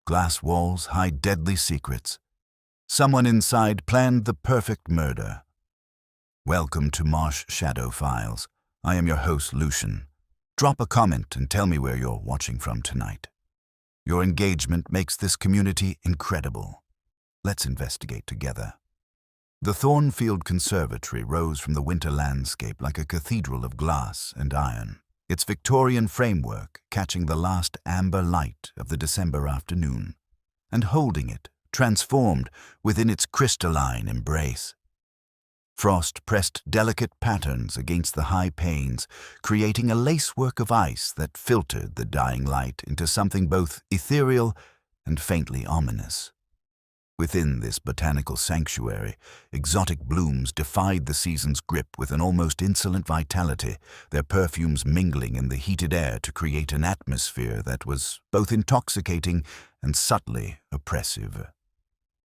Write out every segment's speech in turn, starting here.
Glass walls hide deadly secrets. Someone inside planned the perfect murder. Welcome to Marsh Shadow Files. I am your host, Lucian. Drop a comment and tell me where you're watching from tonight. Your engagement makes this community incredible. Let's investigate together. The Thornfield Conservatory rose from the winter landscape like a cathedral of glass and iron, its Victorian framework catching the last amber light of the December afternoon, and holding it, transformed within its crystalline embrace. Frost pressed delicate patterns against the high panes, creating a lacework of ice that filtered the dying light into something both ethereal and faintly ominous. Within this botanical sanctuary, exotic blooms defied the season's grip with an almost insolent vitality, their perfumes mingling in the heated air to create an atmosphere that was both intoxicating and subtly oppressive.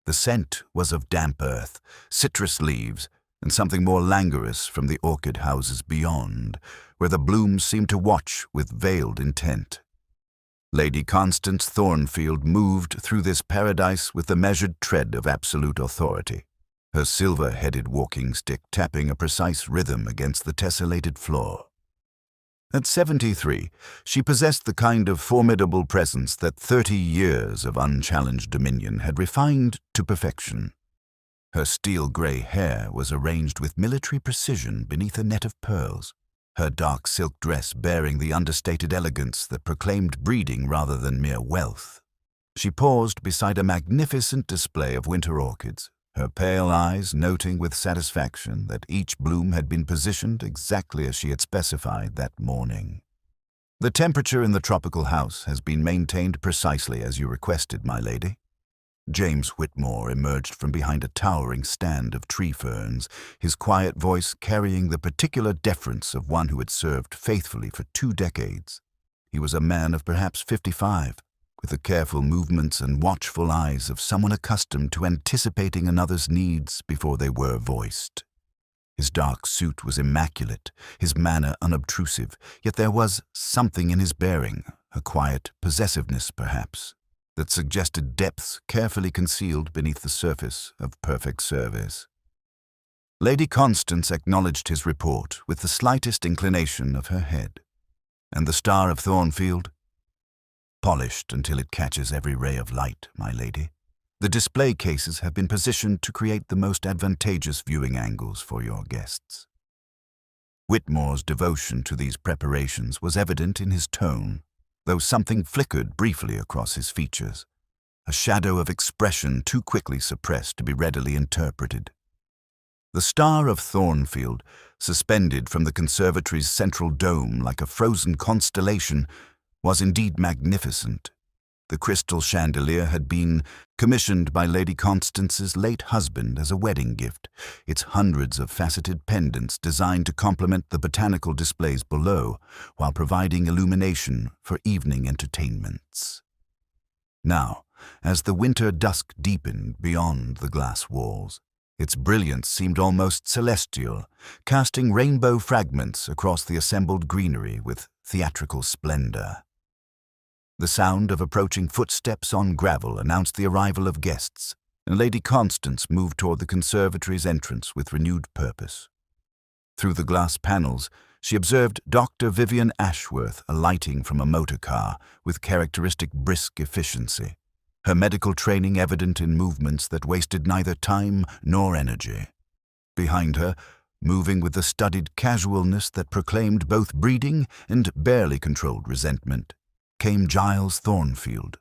The scent was of damp earth, citrus leaves, and something more languorous from the orchid houses beyond, where the blooms seemed to watch with veiled intent. Lady Constance Thornfield moved through this paradise with the measured tread of absolute authority, her silver-headed walking stick tapping a precise rhythm against the tessellated floor. At 73, she possessed the kind of formidable presence that 30 years of unchallenged dominion had refined to perfection. Her steel-gray hair was arranged with military precision beneath a net of pearls, her dark silk dress bearing the understated elegance that proclaimed breeding rather than mere wealth. She paused beside a magnificent display of winter orchids, her pale eyes noting with satisfaction that each bloom had been positioned exactly as she had specified that morning. "The temperature in the tropical house has been maintained precisely as you requested, my lady." James Whitmore emerged from behind a towering stand of tree ferns, his quiet voice carrying the particular deference of one who had served faithfully for 2 decades. He was a man of perhaps 55, with the careful movements and watchful eyes of someone accustomed to anticipating another's needs before they were voiced. His dark suit was immaculate, his manner unobtrusive, yet there was something in his bearing, a quiet possessiveness perhaps, that suggested depths carefully concealed beneath the surface of perfect service. Lady Constance acknowledged his report with the slightest inclination of her head. "And the Star of Thornfield?" "Polished until it catches every ray of light, my lady. The display cases have been positioned to create the most advantageous viewing angles for your guests." Whitmore's devotion to these preparations was evident in his tone, though something flickered briefly across his features, a shadow of expression too quickly suppressed to be readily interpreted. The Star of Thornfield, suspended from the conservatory's central dome like a frozen constellation, was indeed magnificent. The crystal chandelier had been commissioned by Lady Constance's late husband as a wedding gift, its hundreds of faceted pendants designed to complement the botanical displays below, while providing illumination for evening entertainments. Now, as the winter dusk deepened beyond the glass walls, its brilliance seemed almost celestial, casting rainbow fragments across the assembled greenery with theatrical splendor. The sound of approaching footsteps on gravel announced the arrival of guests, and Lady Constance moved toward the conservatory's entrance with renewed purpose. Through the glass panels, she observed Dr. Vivian Ashworth alighting from a motor car with characteristic brisk efficiency, her medical training evident in movements that wasted neither time nor energy. Behind her, moving with the studied casualness that proclaimed both breeding and barely controlled resentment, came Giles Thornfield,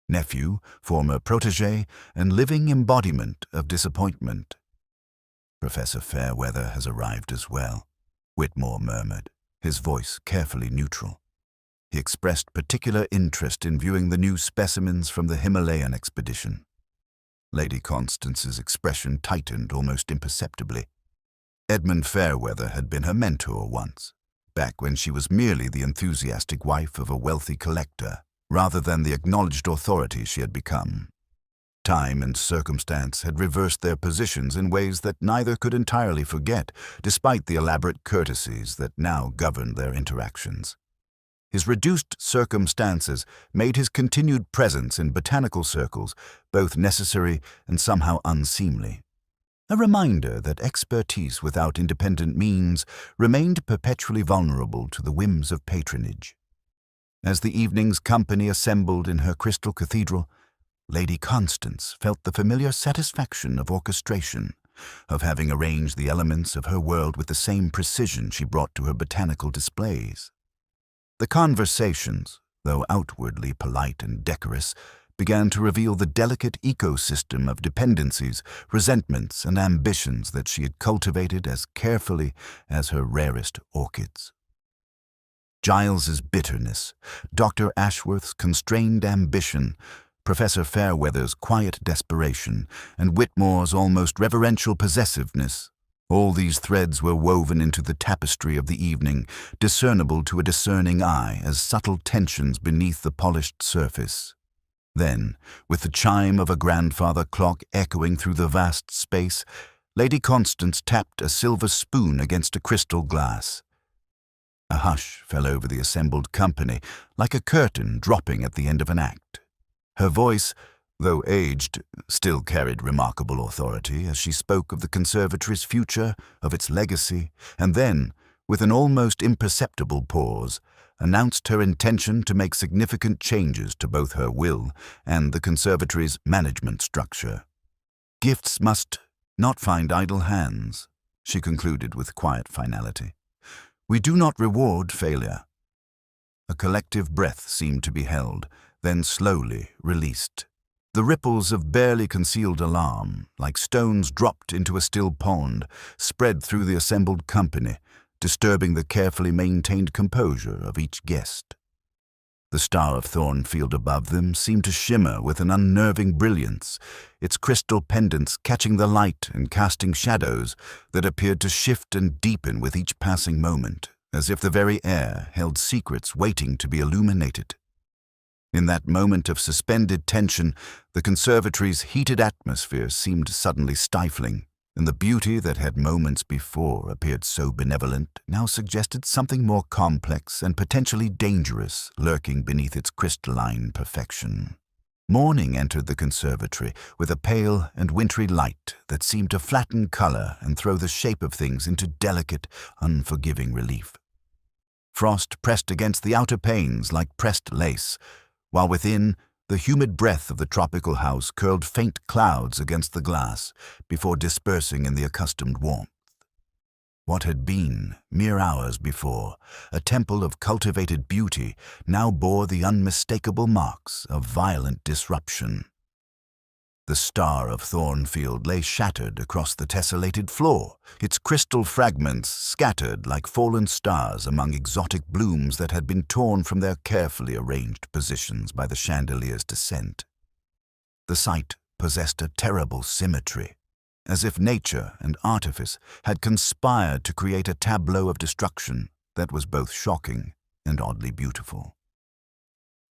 nephew, former protégé, and living embodiment of disappointment. "Professor Fairweather has arrived as well," Whitmore murmured, his voice carefully neutral. He expressed particular interest in viewing the new specimens from the Himalayan expedition. Lady Constance's expression tightened almost imperceptibly. Edmund Fairweather had been her mentor once, back when she was merely the enthusiastic wife of a wealthy collector, rather than the acknowledged authority she had become. Time and circumstance had reversed their positions in ways that neither could entirely forget, despite the elaborate courtesies that now governed their interactions. His reduced circumstances made his continued presence in botanical circles both necessary and somehow unseemly. A reminder that expertise without independent means remained perpetually vulnerable to the whims of patronage. As the evening's company assembled in her crystal cathedral, Lady Constance felt the familiar satisfaction of orchestration, of having arranged the elements of her world with the same precision she brought to her botanical displays. The conversations, though outwardly polite and decorous, began to reveal the delicate ecosystem of dependencies, resentments, and ambitions that she had cultivated as carefully as her rarest orchids. Giles's bitterness, Dr. Ashworth's constrained ambition, Professor Fairweather's quiet desperation, and Whitmore's almost reverential possessiveness, all these threads were woven into the tapestry of the evening, discernible to a discerning eye as subtle tensions beneath the polished surface. Then, with the chime of a grandfather clock echoing through the vast space, Lady Constance tapped a silver spoon against a crystal glass. A hush fell over the assembled company, like a curtain dropping at the end of an act. Her voice, though aged, still carried remarkable authority as she spoke of the conservatory's future, of its legacy, and then, with an almost imperceptible pause, announced her intention to make significant changes to both her will and the conservatory's management structure. "Gifts must not find idle hands," she concluded with quiet finality. "We do not reward failure." A collective breath seemed to be held, then slowly released. The ripples of barely concealed alarm, like stones dropped into a still pond, spread through the assembled company, disturbing the carefully maintained composure of each guest. The star of Thornfield above them seemed to shimmer with an unnerving brilliance, its crystal pendants catching the light and casting shadows that appeared to shift and deepen with each passing moment, as if the very air held secrets waiting to be illuminated. In that moment of suspended tension, the conservatory's heated atmosphere seemed suddenly stifling, and the beauty that had moments before appeared so benevolent now suggested something more complex and potentially dangerous lurking beneath its crystalline perfection. Morning entered the conservatory with a pale and wintry light that seemed to flatten color and throw the shape of things into delicate, unforgiving relief. Frost pressed against the outer panes like pressed lace, while within, the humid breath of the tropical house curled faint clouds against the glass before dispersing in the accustomed warmth. What had been, mere hours before, a temple of cultivated beauty now bore the unmistakable marks of violent disruption. The star of Thornfield lay shattered across the tessellated floor, its crystal fragments scattered like fallen stars among exotic blooms that had been torn from their carefully arranged positions by the chandelier's descent. The sight possessed a terrible symmetry, as if nature and artifice had conspired to create a tableau of destruction that was both shocking and oddly beautiful.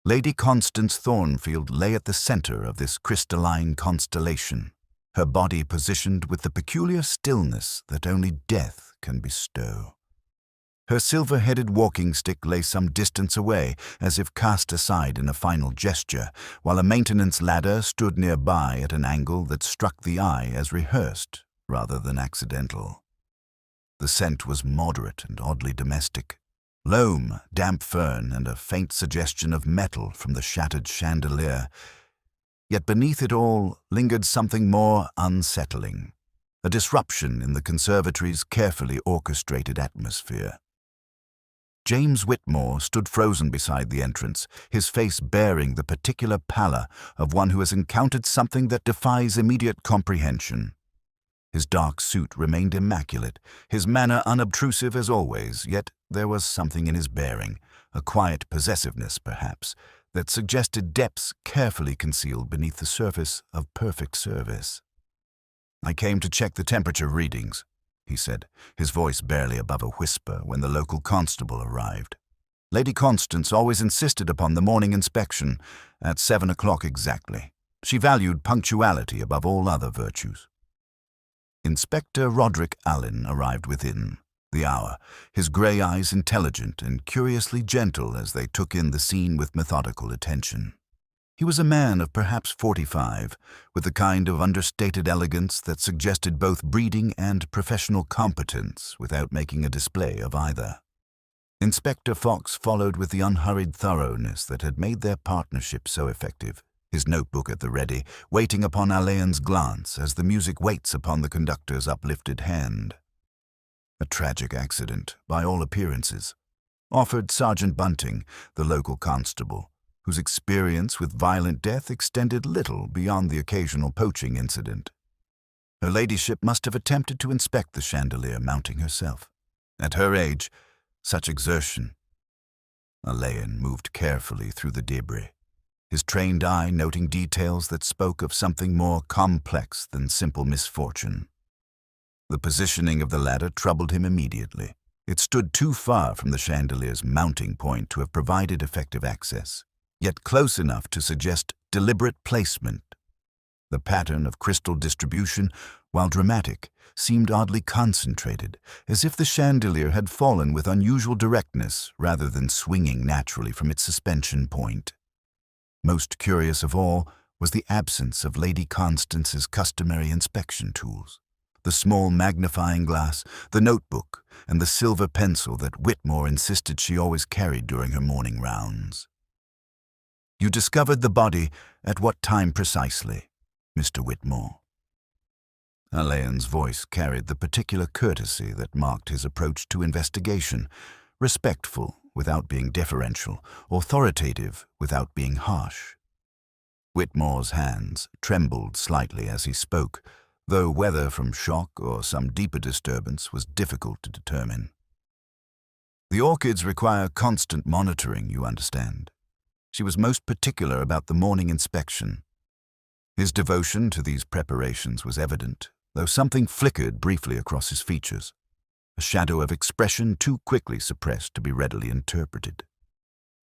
Lady Constance Thornfield lay at the center of this crystalline constellation, her body positioned with the peculiar stillness that only death can bestow. Her silver-headed walking stick lay some distance away, as if cast aside in a final gesture, while a maintenance ladder stood nearby at an angle that struck the eye as rehearsed rather than accidental. The scent was moderate and oddly domestic. Loam, damp fern, and a faint suggestion of metal from the shattered chandelier. Yet beneath it all lingered something more unsettling, a disruption in the conservatory's carefully orchestrated atmosphere. James Whitmore stood frozen beside the entrance, his face bearing the particular pallor of one who has encountered something that defies immediate comprehension. His dark suit remained immaculate, his manner unobtrusive as always, yet there was something in his bearing, a quiet possessiveness perhaps, that suggested depths carefully concealed beneath the surface of perfect service. "I came to check the temperature readings," he said, his voice barely above a whisper when the local constable arrived. Lady Constance always insisted upon the morning inspection at 7 o'clock exactly. She valued punctuality above all other virtues. Inspector Roderick Alleyn arrived within, the hour, his grey eyes intelligent and curiously gentle as they took in the scene with methodical attention. He was a man of perhaps 45, with the kind of understated elegance that suggested both breeding and professional competence without making a display of either. Inspector Fox followed with the unhurried thoroughness that had made their partnership so effective, his notebook at the ready, waiting upon Alleyn's glance as the music waits upon the conductor's uplifted hand. A tragic accident, by all appearances, offered Sergeant Bunting, the local constable, whose experience with violent death extended little beyond the occasional poaching incident. Her ladyship must have attempted to inspect the chandelier mounting herself. At her age, such exertion. Alleyn moved carefully through the debris, his trained eye noting details that spoke of something more complex than simple misfortune. The positioning of the ladder troubled him immediately. It stood too far from the chandelier's mounting point to have provided effective access, yet close enough to suggest deliberate placement. The pattern of crystal distribution, while dramatic, seemed oddly concentrated, as if the chandelier had fallen with unusual directness rather than swinging naturally from its suspension point. Most curious of all was the absence of Lady Constance's customary inspection tools. The small magnifying glass, the notebook, and the silver pencil that Whitmore insisted she always carried during her morning rounds. "You discovered the body at what time precisely, Mr. Whitmore?" Alleyn's voice carried the particular courtesy that marked his approach to investigation, respectful without being deferential, authoritative without being harsh. Whitmore's hands trembled slightly as he spoke, though whether from shock or some deeper disturbance was difficult to determine. "The orchids require constant monitoring, you understand. She was most particular about the morning inspection." His devotion to these preparations was evident, though something flickered briefly across his features, a shadow of expression too quickly suppressed to be readily interpreted.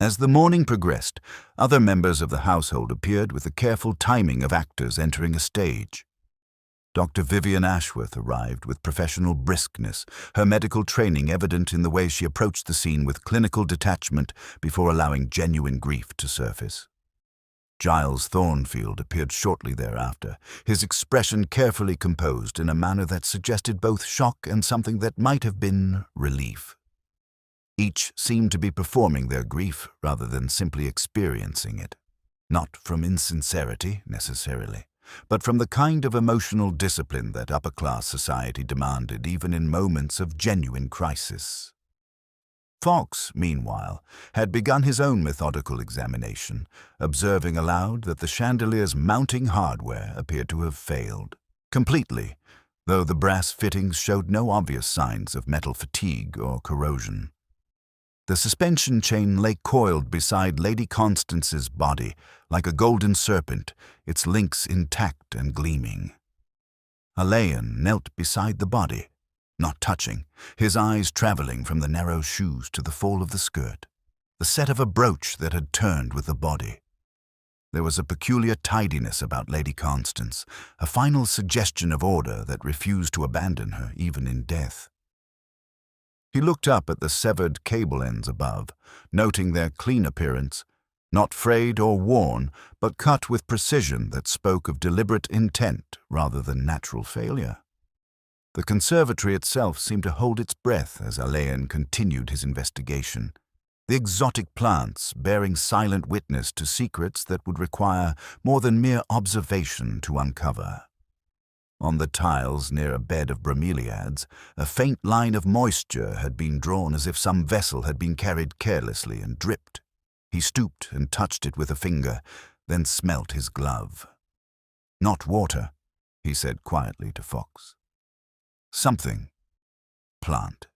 As the morning progressed, other members of the household appeared with the careful timing of actors entering a stage. Dr. Vivian Ashworth arrived with professional briskness, her medical training evident in the way she approached the scene with clinical detachment before allowing genuine grief to surface. Giles Thornfield appeared shortly thereafter, his expression carefully composed in a manner that suggested both shock and something that might have been relief. Each seemed to be performing their grief rather than simply experiencing it, not from insincerity necessarily, but from the kind of emotional discipline that upper-class society demanded even in moments of genuine crisis. Fox, meanwhile, had begun his own methodical examination, observing aloud that the chandelier's mounting hardware appeared to have failed completely, though the brass fittings showed no obvious signs of metal fatigue or corrosion. The suspension chain lay coiled beside Lady Constance's body, like a golden serpent, its links intact and gleaming. Alleyn knelt beside the body, not touching, his eyes traveling from the narrow shoes to the fall of the skirt, the set of a brooch that had turned with the body. There was a peculiar tidiness about Lady Constance, a final suggestion of order that refused to abandon her even in death. He looked up at the severed cable ends above, noting their clean appearance, not frayed or worn, but cut with precision that spoke of deliberate intent rather than natural failure. The conservatory itself seemed to hold its breath as Alleyn continued his investigation, the exotic plants bearing silent witness to secrets that would require more than mere observation to uncover. On the tiles near a bed of bromeliads, a faint line of moisture had been drawn as if some vessel had been carried carelessly and dripped. He stooped and touched it with a finger, then smelt his glove. "Not water," he said quietly to Fox. "Something. Plant."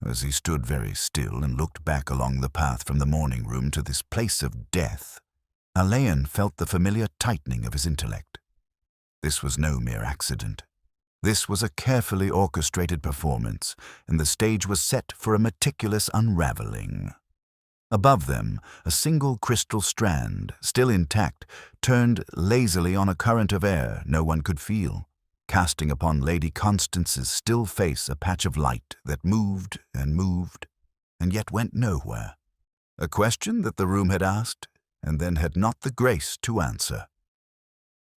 As he stood very still and looked back along the path from the morning room to this place of death, Alleyn felt the familiar tightening of his intellect. This was no mere accident. This was a carefully orchestrated performance, and the stage was set for a meticulous unraveling. Above them, a single crystal strand, still intact, turned lazily on a current of air no one could feel, casting upon Lady Constance's still face a patch of light that moved, and yet went nowhere. A question that the room had asked, and then had not the grace to answer.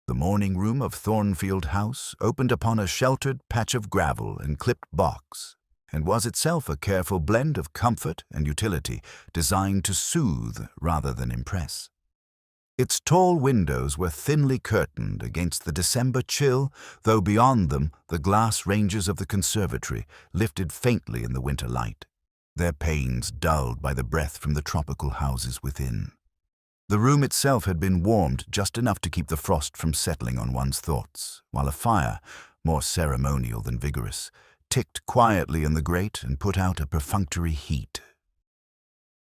The morning room of Thornfield House opened upon a sheltered patch of gravel and clipped box, and was itself a careful blend of comfort and utility, designed to soothe rather than impress. Its tall windows were thinly curtained against the December chill, though beyond them the glass ranges of the conservatory lifted faintly in the winter light, their panes dulled by the breath from the tropical houses within. The room itself had been warmed just enough to keep the frost from settling on one's thoughts, while a fire, more ceremonial than vigorous, ticked quietly in the grate and put out a perfunctory heat.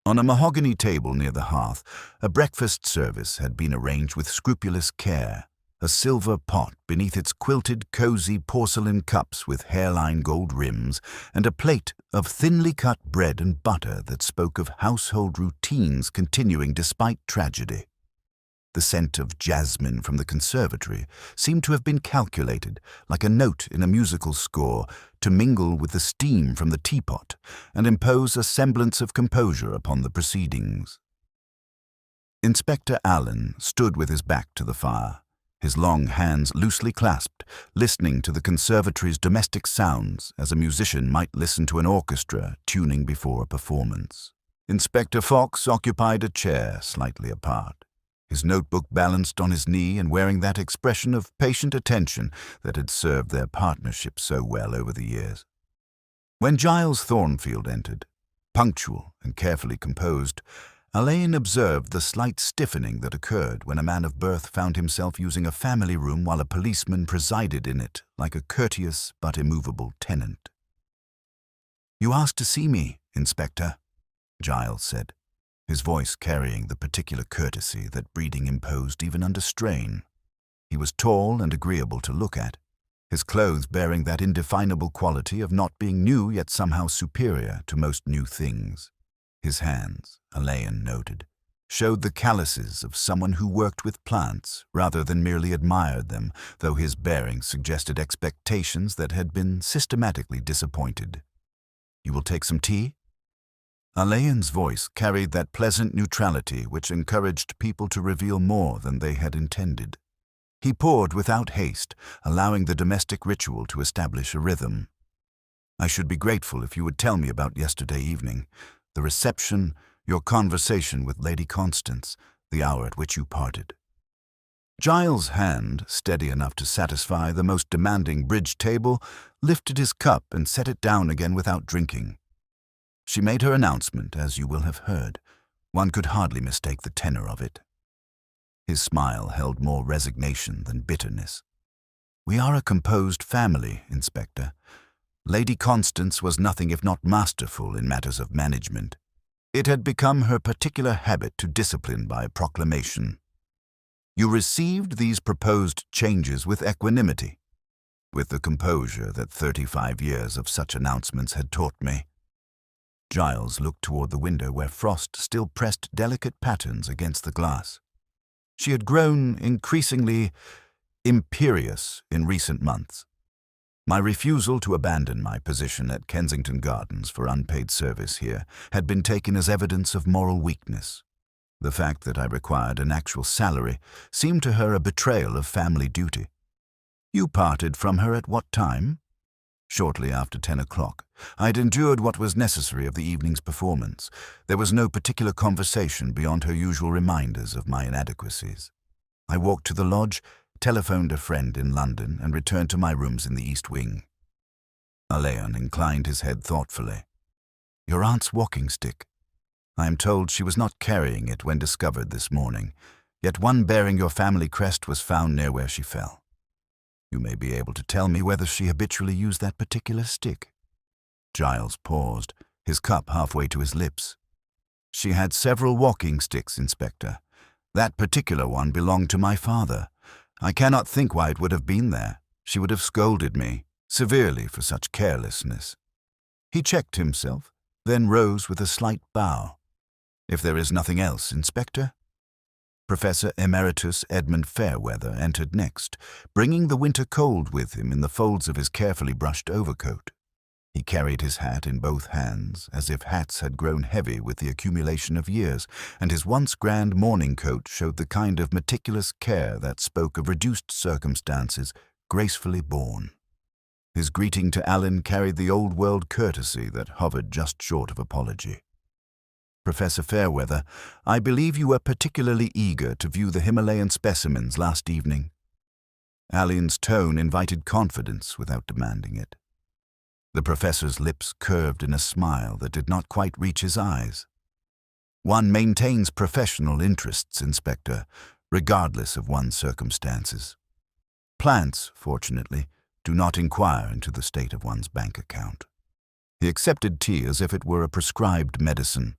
On a mahogany table near the hearth, a breakfast service had been arranged with scrupulous care, a silver pot beneath its quilted, cozy porcelain cups with hairline gold rims, and a plate of thinly cut bread and butter that spoke of household routines continuing despite tragedy. The scent of jasmine from the conservatory seemed to have been calculated, like a note in a musical score, to mingle with the steam from the teapot and impose a semblance of composure upon the proceedings. Inspector Alleyn stood with his back to the fire, his long hands loosely clasped, listening to the conservatory's domestic sounds as a musician might listen to an orchestra tuning before a performance. Inspector Fox occupied a chair slightly apart, his notebook balanced on his knee and wearing that expression of patient attention that had served their partnership so well over the years. When Giles Thornfield entered, punctual and carefully composed, Alleyn observed the slight stiffening that occurred when a man of birth found himself using a family room while a policeman presided in it like a courteous but immovable tenant. "You asked to see me, Inspector," Giles said, his voice carrying the particular courtesy that breeding imposed even under strain. He was tall and agreeable to look at, his clothes bearing that indefinable quality of not being new yet somehow superior to most new things. His hands, Alleyn noted, showed the calluses of someone who worked with plants rather than merely admired them, though his bearing suggested expectations that had been systematically disappointed. "You will take some tea?" Alleyn's voice carried that pleasant neutrality which encouraged people to reveal more than they had intended. He poured without haste, allowing the domestic ritual to establish a rhythm. "I should be grateful if you would tell me about yesterday evening, the reception, your conversation with Lady Constance, the hour at which you parted." Giles' hand, steady enough to satisfy the most demanding bridge table, lifted his cup and set it down again without drinking. She made her announcement, as you will have heard. One could hardly mistake the tenor of it. His smile held more resignation than bitterness. "We are a composed family, Inspector. Lady Constance was nothing if not masterful in matters of management. It had become her particular habit to discipline by proclamation. You received these proposed changes with equanimity, with the composure that 35 years of such announcements had taught me." Giles looked toward the window where frost still pressed delicate patterns against the glass. She had grown increasingly imperious in recent months. My refusal to abandon my position at Kensington Gardens for unpaid service here had been taken as evidence of moral weakness. The fact that I required an actual salary seemed to her a betrayal of family duty. "You parted from her at what time?" "Shortly after 10 o'clock. I'd endured what was necessary of the evening's performance. There was no particular conversation beyond her usual reminders of my inadequacies. I walked to the lodge, telephoned a friend in London, and returned to my rooms in the East Wing." Alleyn inclined his head thoughtfully. "Your aunt's walking stick. I am told she was not carrying it when discovered this morning, yet one bearing your family crest was found near where she fell. You may be able to tell me whether she habitually used that particular stick." Giles paused, his cup halfway to his lips. "She had several walking sticks, Inspector. That particular one belonged to my father. I cannot think why it would have been there. She would have scolded me severely for such carelessness." He checked himself, then rose with a slight bow. "If there is nothing else, Inspector?" Professor Emeritus Edmund Fairweather entered next, bringing the winter cold with him in the folds of his carefully brushed overcoat. He carried his hat in both hands, as if hats had grown heavy with the accumulation of years, and his once grand morning coat showed the kind of meticulous care that spoke of reduced circumstances gracefully borne. His greeting to Alleyn carried the old-world courtesy that hovered just short of apology. Professor Fairweather, I believe you were particularly eager to view the Himalayan specimens last evening. Alleyn's tone invited confidence without demanding it. The professor's lips curved in a smile that did not quite reach his eyes. One maintains professional interests, Inspector, regardless of one's circumstances. Plants, fortunately, do not inquire into the state of one's bank account. He accepted tea as if it were a prescribed medicine.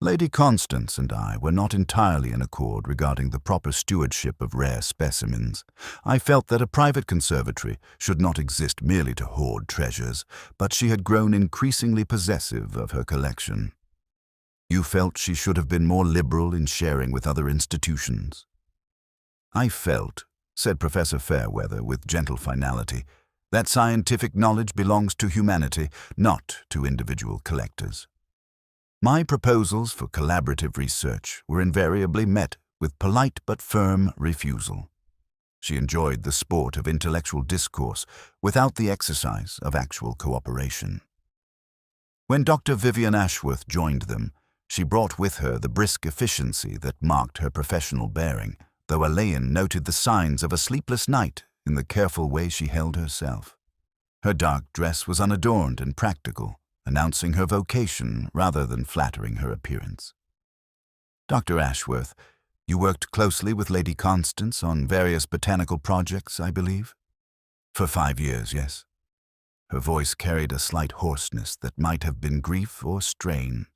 Lady Constance and I were not entirely in accord regarding the proper stewardship of rare specimens. I felt that a private conservatory should not exist merely to hoard treasures, but she had grown increasingly possessive of her collection. You felt she should have been more liberal in sharing with other institutions. I felt, said Professor Fairweather with gentle finality, that scientific knowledge belongs to humanity, not to individual collectors. My proposals for collaborative research were invariably met with polite but firm refusal. She enjoyed the sport of intellectual discourse without the exercise of actual cooperation. When Dr. Vivian Ashworth joined them, she brought with her the brisk efficiency that marked her professional bearing, though Alleyn noted the signs of a sleepless night in the careful way she held herself. Her dark dress was unadorned and practical, announcing her vocation rather than flattering her appearance. Dr. Ashworth, you worked closely with Lady Constance on various botanical projects, I believe? For 5 years, yes. Her voice carried a slight hoarseness that might have been grief or strain.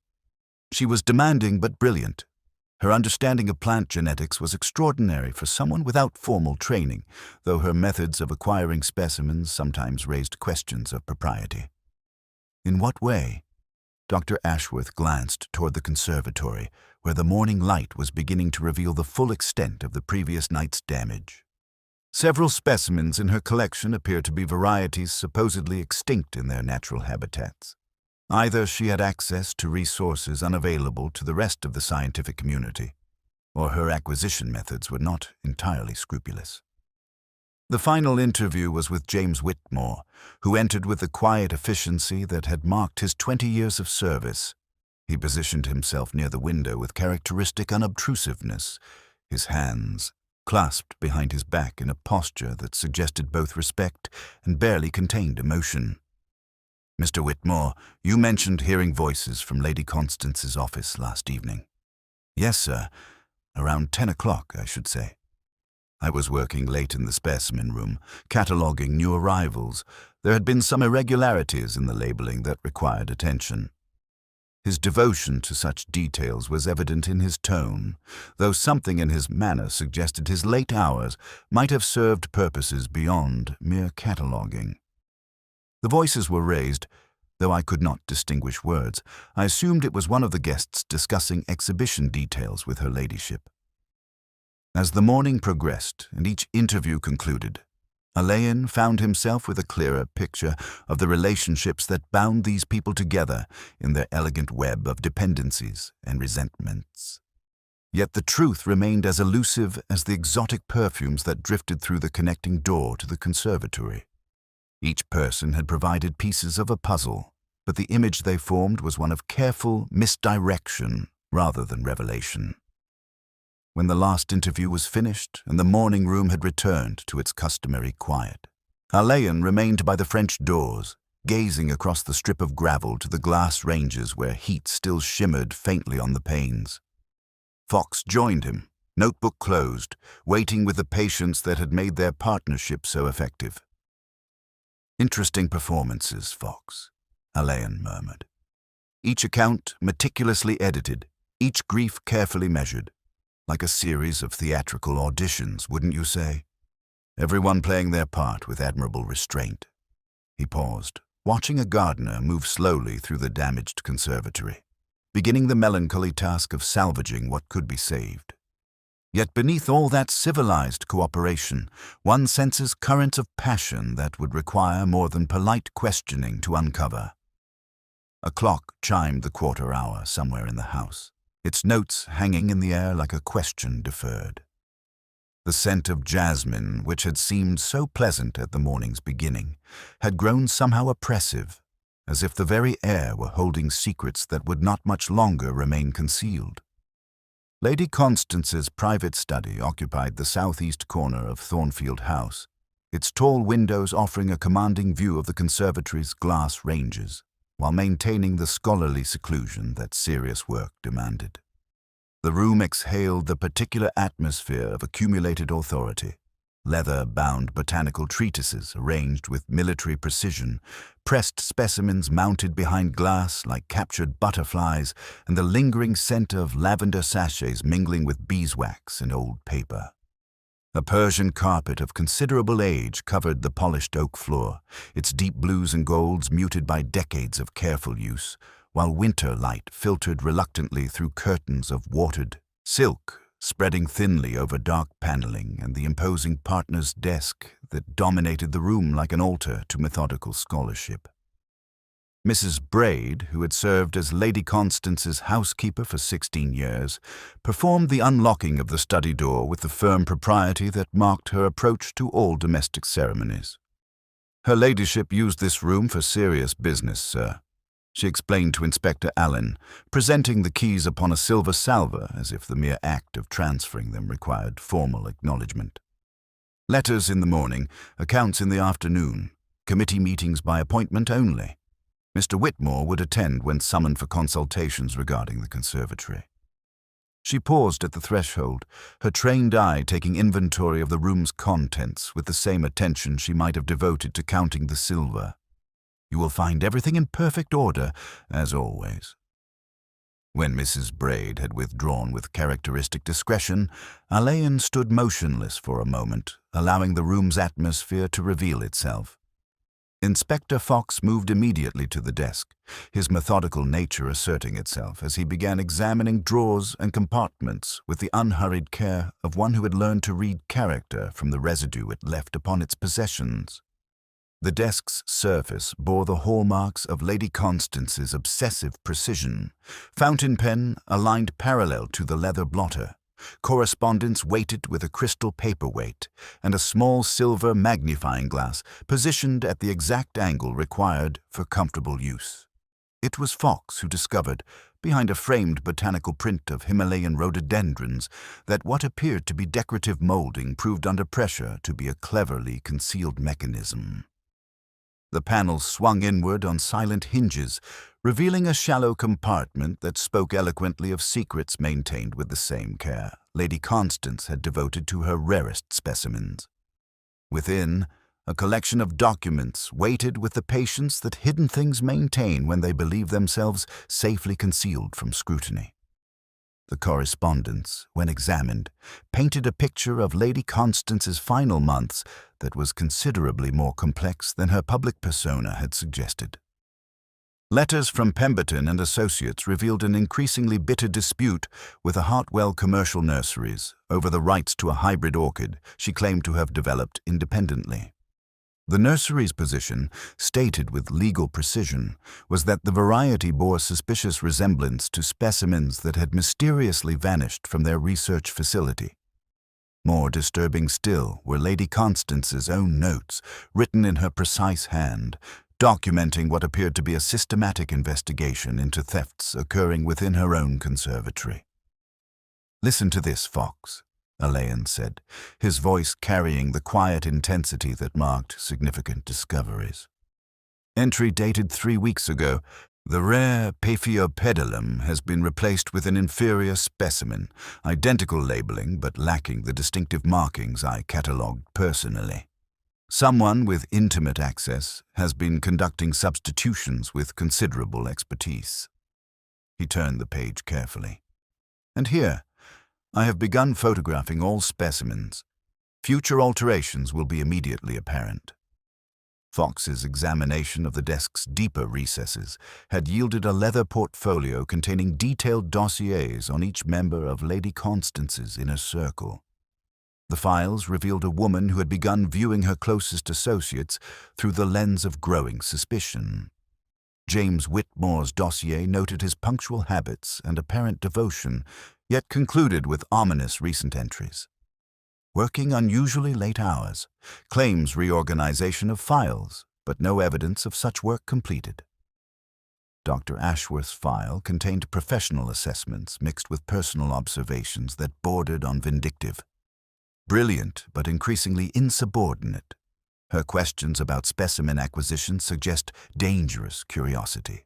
She was demanding but brilliant. Her understanding of plant genetics was extraordinary for someone without formal training, though her methods of acquiring specimens sometimes raised questions of propriety. In what way? Dr. Ashworth glanced toward the conservatory, where the morning light was beginning to reveal the full extent of the previous night's damage. Several specimens in her collection appeared to be varieties supposedly extinct in their natural habitats. Either she had access to resources unavailable to the rest of the scientific community, or her acquisition methods were not entirely scrupulous. The final interview was with James Whitmore, who entered with the quiet efficiency that had marked his 20 years of service. He positioned himself near the window with characteristic unobtrusiveness, his hands clasped behind his back in a posture that suggested both respect and barely contained emotion. Mr. Whitmore, you mentioned hearing voices from Lady Constance's office last evening. Yes, sir. Around 10 o'clock, I should say. I was working late in the specimen room, cataloguing new arrivals. There had been some irregularities in the labeling that required attention. His devotion to such details was evident in his tone, though something in his manner suggested his late hours might have served purposes beyond mere cataloguing. The voices were raised, though I could not distinguish words. I assumed it was one of the guests discussing exhibition details with her ladyship. As the morning progressed and each interview concluded, Alleyn found himself with a clearer picture of the relationships that bound these people together in their elegant web of dependencies and resentments. Yet the truth remained as elusive as the exotic perfumes that drifted through the connecting door to the conservatory. Each person had provided pieces of a puzzle, but the image they formed was one of careful misdirection rather than revelation. When the last interview was finished and the morning room had returned to its customary quiet, Alleyn remained by the French doors, gazing across the strip of gravel to the glass ranges where heat still shimmered faintly on the panes. Fox joined him, notebook closed, waiting with the patience that had made their partnership so effective. Interesting performances, Fox, Alleyn murmured. Each account meticulously edited, each grief carefully measured. Like a series of theatrical auditions, wouldn't you say? Everyone playing their part with admirable restraint. He paused, watching a gardener move slowly through the damaged conservatory, beginning the melancholy task of salvaging what could be saved. Yet beneath all that civilized cooperation, one senses currents of passion that would require more than polite questioning to uncover. A clock chimed the quarter hour somewhere in the house, its notes hanging in the air like a question deferred. The scent of jasmine, which had seemed so pleasant at the morning's beginning, had grown somehow oppressive, as if the very air were holding secrets that would not much longer remain concealed. Lady Constance's private study occupied the southeast corner of Thornfield House, its tall windows offering a commanding view of the conservatory's glass ranges, while maintaining the scholarly seclusion that serious work demanded. The room exhaled the particular atmosphere of accumulated authority. Leather-bound botanical treatises arranged with military precision, pressed specimens mounted behind glass like captured butterflies, and the lingering scent of lavender sachets mingling with beeswax and old paper. A Persian carpet of considerable age covered the polished oak floor, its deep blues and golds muted by decades of careful use, while winter light filtered reluctantly through curtains of watered silk, spreading thinly over dark paneling and the imposing partner's desk that dominated the room like an altar to methodical scholarship. Mrs. Braid, who had served as Lady Constance's housekeeper for 16 years, performed the unlocking of the study door with the firm propriety that marked her approach to all domestic ceremonies. "Her ladyship used this room for serious business, sir," she explained to Inspector Alleyn, presenting the keys upon a silver salver as if the mere act of transferring them required formal acknowledgement. "Letters in the morning, accounts in the afternoon, committee meetings by appointment only. Mr. Whitmore would attend when summoned for consultations regarding the conservatory." She paused at the threshold, her trained eye taking inventory of the room's contents with the same attention she might have devoted to counting the silver. "You will find everything in perfect order, as always." When Mrs. Braid had withdrawn with characteristic discretion, Alleyn stood motionless for a moment, allowing the room's atmosphere to reveal itself. Inspector Fox moved immediately to the desk, his methodical nature asserting itself as he began examining drawers and compartments with the unhurried care of one who had learned to read character from the residue it left upon its possessions. The desk's surface bore the hallmarks of Lady Constance's obsessive precision, fountain pen aligned parallel to the leather blotter, correspondence weighted with a crystal paperweight, and a small silver magnifying glass positioned at the exact angle required for comfortable use. It was Fox who discovered, behind a framed botanical print of Himalayan rhododendrons, that what appeared to be decorative molding proved under pressure to be a cleverly concealed mechanism. The panels swung inward on silent hinges, revealing a shallow compartment that spoke eloquently of secrets maintained with the same care Lady Constance had devoted to her rarest specimens. Within, a collection of documents weighted with the patience that hidden things maintain when they believe themselves safely concealed from scrutiny. The correspondence, when examined, painted a picture of Lady Constance's final months that was considerably more complex than her public persona had suggested. Letters from Pemberton and Associates revealed an increasingly bitter dispute with the Hartwell Commercial Nurseries over the rights to a hybrid orchid she claimed to have developed independently. The nursery's position, stated with legal precision, was that the variety bore suspicious resemblance to specimens that had mysteriously vanished from their research facility. More disturbing still were Lady Constance's own notes, written in her precise hand, documenting what appeared to be a systematic investigation into thefts occurring within her own conservatory. "Listen to this, Fox," Alleyn said, his voice carrying the quiet intensity that marked significant discoveries. "Entry dated 3 weeks ago. The rare Paphiopedilum has been replaced with an inferior specimen, identical labeling but lacking the distinctive markings I catalogued personally. Someone with intimate access has been conducting substitutions with considerable expertise." He turned the page carefully. "And here, I have begun photographing all specimens. Future alterations will be immediately apparent." Fox's examination of the desk's deeper recesses had yielded a leather portfolio containing detailed dossiers on each member of Lady Constance's inner circle. The files revealed a woman who had begun viewing her closest associates through the lens of growing suspicion. James Whitmore's dossier noted his punctual habits and apparent devotion, yet concluded with ominous recent entries. Working unusually late hours, claims reorganization of files, but no evidence of such work completed. Dr. Ashworth's file contained professional assessments mixed with personal observations that bordered on vindictive. Brilliant, but increasingly insubordinate, her questions about specimen acquisition suggest dangerous curiosity.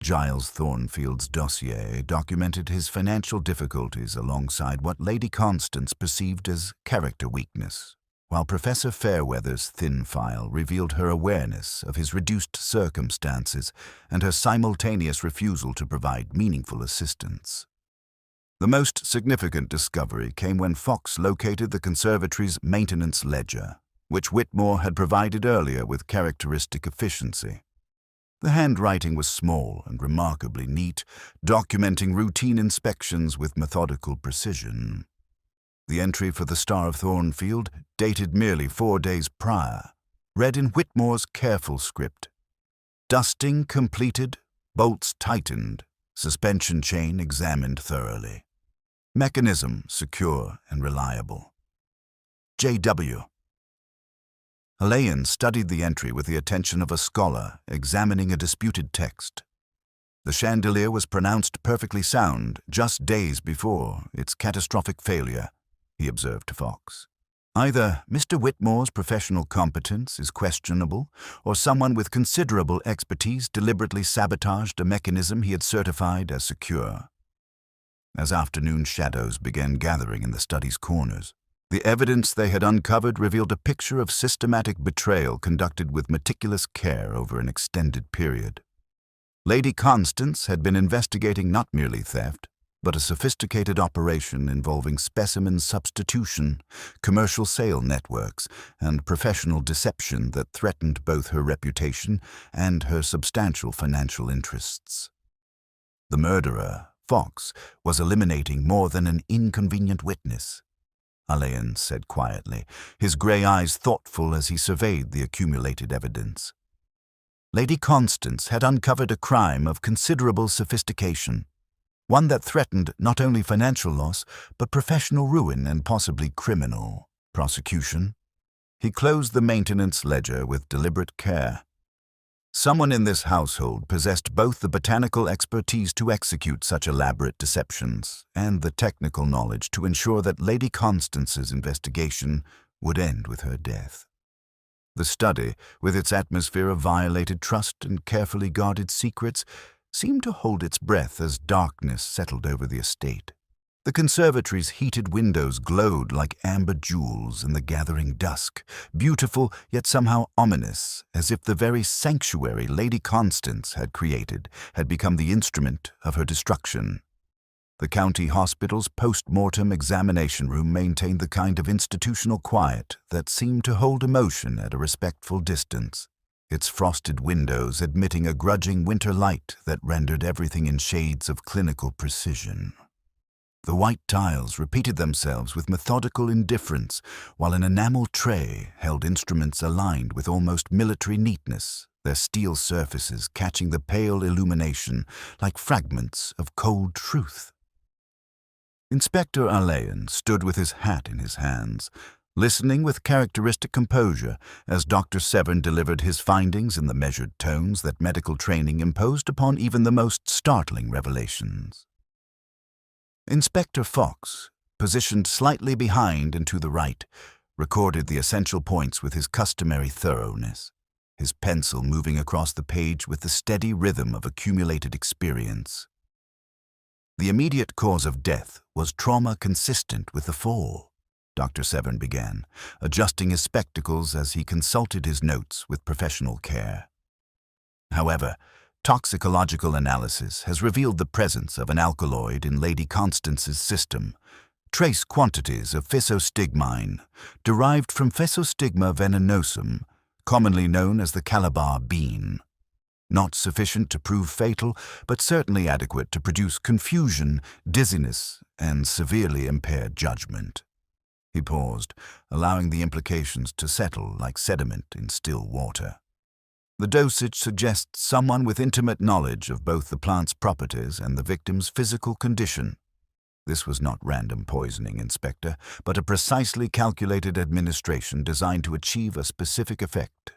Giles Thornfield's dossier documented his financial difficulties alongside what Lady Constance perceived as character weakness, while Professor Fairweather's thin file revealed her awareness of his reduced circumstances and her simultaneous refusal to provide meaningful assistance. The most significant discovery came when Fox located the conservatory's maintenance ledger, which Whitmore had provided earlier with characteristic efficiency. The handwriting was small and remarkably neat, documenting routine inspections with methodical precision. The entry for the Star of Thornfield, dated merely 4 days prior, read in Whitmore's careful script: "Dusting completed, bolts tightened, suspension chain examined thoroughly. Mechanism secure and reliable. J.W." Alleyn studied the entry with the attention of a scholar examining a disputed text. The chandelier was pronounced perfectly sound just days before its catastrophic failure, he observed to Fox. Either Mr. Whitmore's professional competence is questionable, or someone with considerable expertise deliberately sabotaged a mechanism he had certified as secure. As afternoon shadows began gathering in the study's corners, the evidence they had uncovered revealed a picture of systematic betrayal conducted with meticulous care over an extended period. Lady Constance had been investigating not merely theft, but a sophisticated operation involving specimen substitution, commercial sale networks, and professional deception that threatened both her reputation and her substantial financial interests. The murderer, Fox, was eliminating more than an inconvenient witness, Alleyn said quietly, his grey eyes thoughtful as he surveyed the accumulated evidence. Lady Constance had uncovered a crime of considerable sophistication, one that threatened not only financial loss, but professional ruin and possibly criminal prosecution. He closed the maintenance ledger with deliberate care. Someone in this household possessed both the botanical expertise to execute such elaborate deceptions and the technical knowledge to ensure that Lady Constance's investigation would end with her death. The study, with its atmosphere of violated trust and carefully guarded secrets, seemed to hold its breath as darkness settled over the estate. The conservatory's heated windows glowed like amber jewels in the gathering dusk, beautiful yet somehow ominous, as if the very sanctuary Lady Constance had created had become the instrument of her destruction. The county hospital's post-mortem examination room maintained the kind of institutional quiet that seemed to hold emotion at a respectful distance, its frosted windows admitting a grudging winter light that rendered everything in shades of clinical precision. The white tiles repeated themselves with methodical indifference, while an enamel tray held instruments aligned with almost military neatness, their steel surfaces catching the pale illumination like fragments of cold truth. Inspector Alleyn stood with his hat in his hands, listening with characteristic composure as Dr. Severn delivered his findings in the measured tones that medical training imposed upon even the most startling revelations. Inspector Fox, positioned slightly behind and to the right, recorded the essential points with his customary thoroughness, his pencil moving across the page with the steady rhythm of accumulated experience. The immediate cause of death was trauma consistent with the fall, Dr. Severn began, adjusting his spectacles as he consulted his notes with professional care. However, toxicological analysis has revealed the presence of an alkaloid in Lady Constance's system, trace quantities of physostigmine, derived from Physostigma venenosum, commonly known as the Calabar bean. Not sufficient to prove fatal, but certainly adequate to produce confusion, dizziness, and severely impaired judgment. He paused, allowing the implications to settle like sediment in still water. The dosage suggests someone with intimate knowledge of both the plant's properties and the victim's physical condition. This was not random poisoning, Inspector, but a precisely calculated administration designed to achieve a specific effect.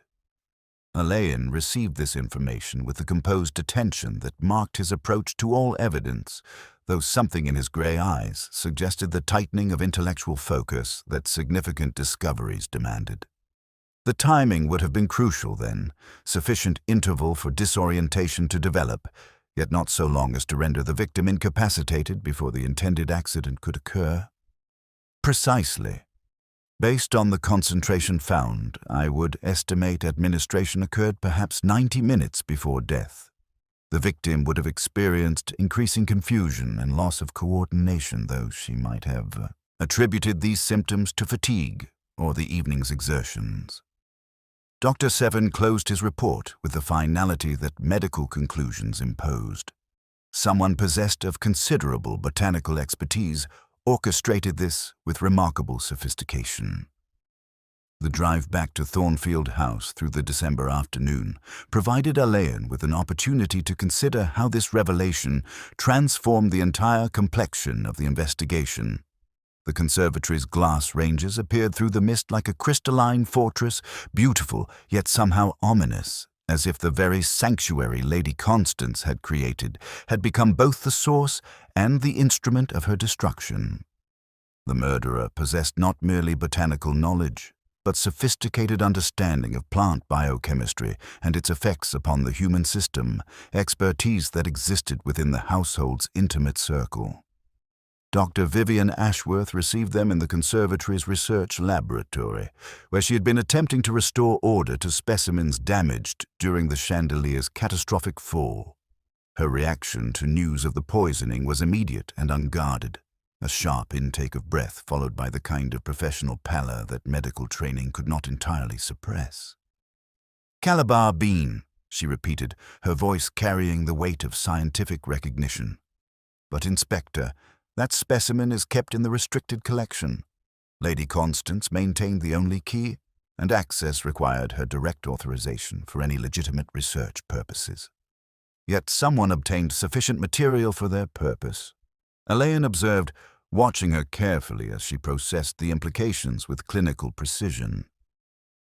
Alleyn received this information with the composed attention that marked his approach to all evidence, though something in his grey eyes suggested the tightening of intellectual focus that significant discoveries demanded. The timing would have been crucial then, sufficient interval for disorientation to develop, yet not so long as to render the victim incapacitated before the intended accident could occur. Precisely. Based on the concentration found, I would estimate administration occurred perhaps 90 minutes before death. The victim would have experienced increasing confusion and loss of coordination, though she might have attributed these symptoms to fatigue or the evening's exertions. Dr. Seven closed his report with the finality that medical conclusions imposed. Someone possessed of considerable botanical expertise orchestrated this with remarkable sophistication. The drive back to Thornfield House through the December afternoon provided Alleyn with an opportunity to consider how this revelation transformed the entire complexion of the investigation. The conservatory's glass ranges appeared through the mist like a crystalline fortress, beautiful yet somehow ominous, as if the very sanctuary Lady Constance had created had become both the source and the instrument of her destruction. The murderer possessed not merely botanical knowledge, but sophisticated understanding of plant biochemistry and its effects upon the human system, expertise that existed within the household's intimate circle. Dr. Vivian Ashworth received them in the conservatory's research laboratory, where she had been attempting to restore order to specimens damaged during the chandelier's catastrophic fall. Her reaction to news of the poisoning was immediate and unguarded, a sharp intake of breath followed by the kind of professional pallor that medical training could not entirely suppress. "Calabar bean," she repeated, her voice carrying the weight of scientific recognition. "But, Inspector, that specimen is kept in the restricted collection. Lady Constance maintained the only key, and access required her direct authorization for any legitimate research purposes. Yet someone obtained sufficient material for their purpose." Alleyn observed, watching her carefully as she processed the implications with clinical precision.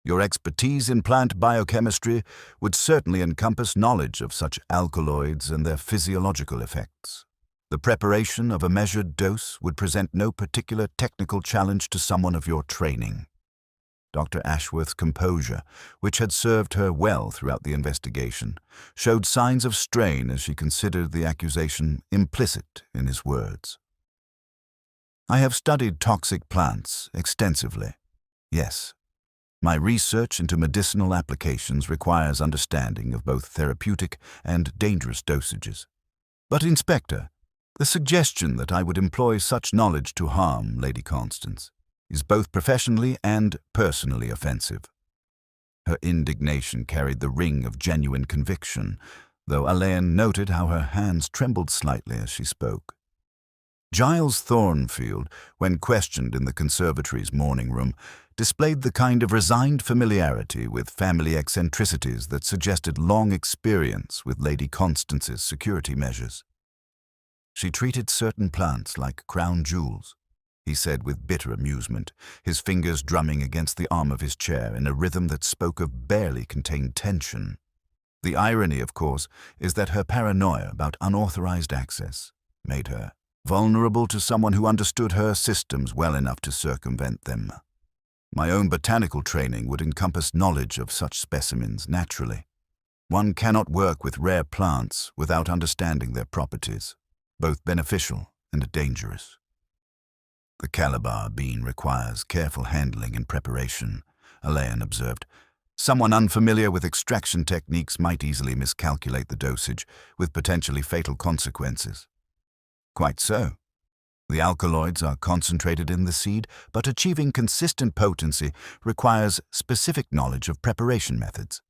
"Your expertise in plant biochemistry would certainly encompass knowledge of such alkaloids and their physiological effects. The preparation of a measured dose would present no particular technical challenge to someone of your training." Dr. Ashworth's composure, which had served her well throughout the investigation, showed signs of strain as she considered the accusation implicit in his words. "I have studied toxic plants extensively. Yes, my research into medicinal applications requires understanding of both therapeutic and dangerous dosages. But, Inspector, the suggestion that I would employ such knowledge to harm Lady Constance is both professionally and personally offensive." Her indignation carried the ring of genuine conviction, though Alleyn noted how her hands trembled slightly as she spoke. Giles Thornfield, when questioned in the conservatory's morning room, displayed the kind of resigned familiarity with family eccentricities that suggested long experience with Lady Constance's security measures. "She treated certain plants like crown jewels," he said with bitter amusement, his fingers drumming against the arm of his chair in a rhythm that spoke of barely contained tension. The irony, of course, is that her paranoia about unauthorized access made her vulnerable to someone who understood her systems well enough to circumvent them. My own botanical training would encompass knowledge of such specimens naturally. One cannot work with rare plants without understanding their properties, both beneficial and dangerous. "The Calabar bean requires careful handling and preparation," Alleyn observed. "Someone unfamiliar with extraction techniques might easily miscalculate the dosage, with potentially fatal consequences." "Quite so. The alkaloids are concentrated in the seed, but achieving consistent potency requires specific knowledge of preparation methods.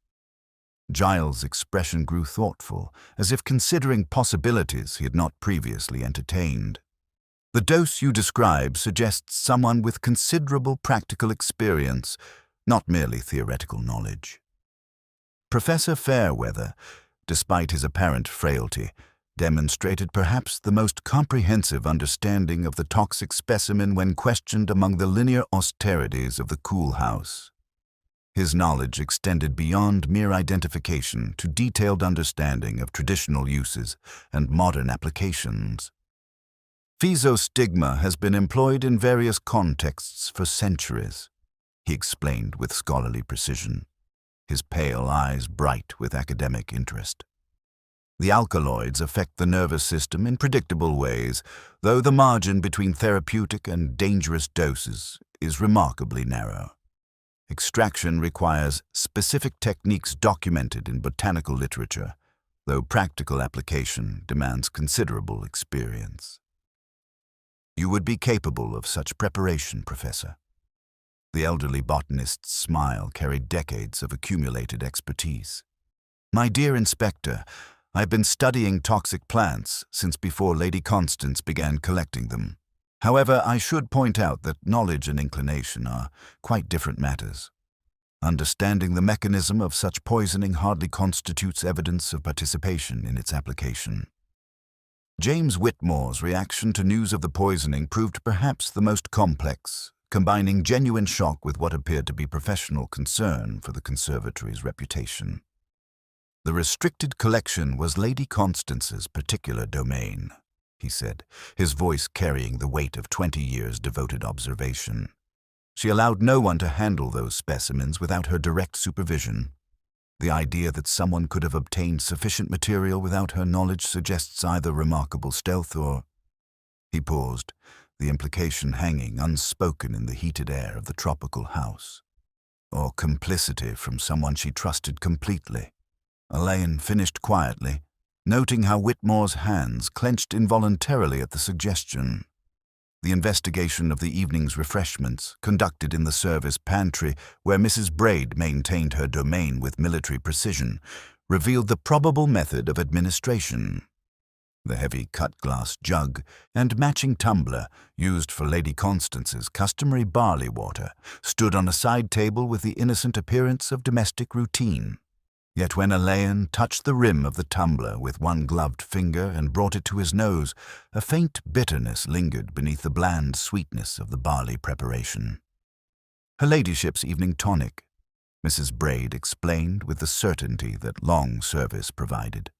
Giles' expression grew thoughtful, as if considering possibilities he had not previously entertained. The dose you describe suggests someone with considerable practical experience, not merely theoretical knowledge. Professor Fairweather, despite his apparent frailty, demonstrated perhaps the most comprehensive understanding of the toxic specimen when questioned among the linear austerities of the cool house. His knowledge extended beyond mere identification to detailed understanding of traditional uses and modern applications. Physostigma has been employed in various contexts for centuries, he explained with scholarly precision, his pale eyes bright with academic interest. The alkaloids affect the nervous system in predictable ways, though the margin between therapeutic and dangerous doses is remarkably narrow. Extraction requires specific techniques documented in botanical literature, though practical application demands considerable experience. You would be capable of such preparation, Professor. The elderly botanist's smile carried decades of accumulated expertise. My dear Inspector, I've been studying toxic plants since before Lady Constance began collecting them. However, I should point out that knowledge and inclination are quite different matters. Understanding the mechanism of such poisoning hardly constitutes evidence of participation in its application. James Whitmore's reaction to news of the poisoning proved perhaps the most complex, combining genuine shock with what appeared to be professional concern for the conservatory's reputation. The restricted collection was Lady Constance's particular domain, he said, his voice carrying the weight of 20 years' devoted observation. She allowed no one to handle those specimens without her direct supervision. The idea that someone could have obtained sufficient material without her knowledge suggests either remarkable stealth or... He paused, the implication hanging unspoken in the heated air of the tropical house. Or complicity from someone she trusted completely. Alleyn finished quietly, noting how Whitmore's hands clenched involuntarily at the suggestion. The investigation of the evening's refreshments, conducted in the service pantry where Mrs. Braid maintained her domain with military precision, revealed the probable method of administration. The heavy cut-glass jug and matching tumbler, used for Lady Constance's customary barley water, stood on a side table with the innocent appearance of domestic routine. Yet when Alleyn touched the rim of the tumbler with one gloved finger and brought it to his nose, a faint bitterness lingered beneath the bland sweetness of the barley preparation. Her ladyship's evening tonic, Mrs. Braid explained with the certainty that long service provided.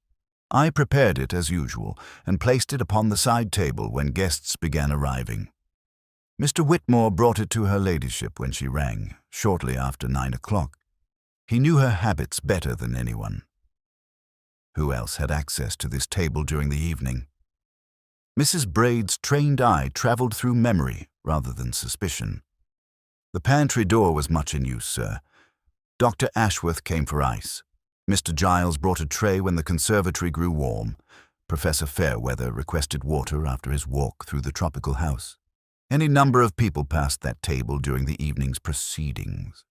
I prepared it as usual and placed it upon the side table when guests began arriving. Mr. Whitmore brought it to her ladyship when she rang, shortly after 9 o'clock. He knew her habits better than anyone. Who else had access to this table during the evening? Mrs. Braid's trained eye traveled through memory rather than suspicion. The pantry door was much in use, sir. Dr. Ashworth came for ice. Mr. Giles brought a tray when the conservatory grew warm. Professor Fairweather requested water after his walk through the tropical house. Any number of people passed that table during the evening's proceedings.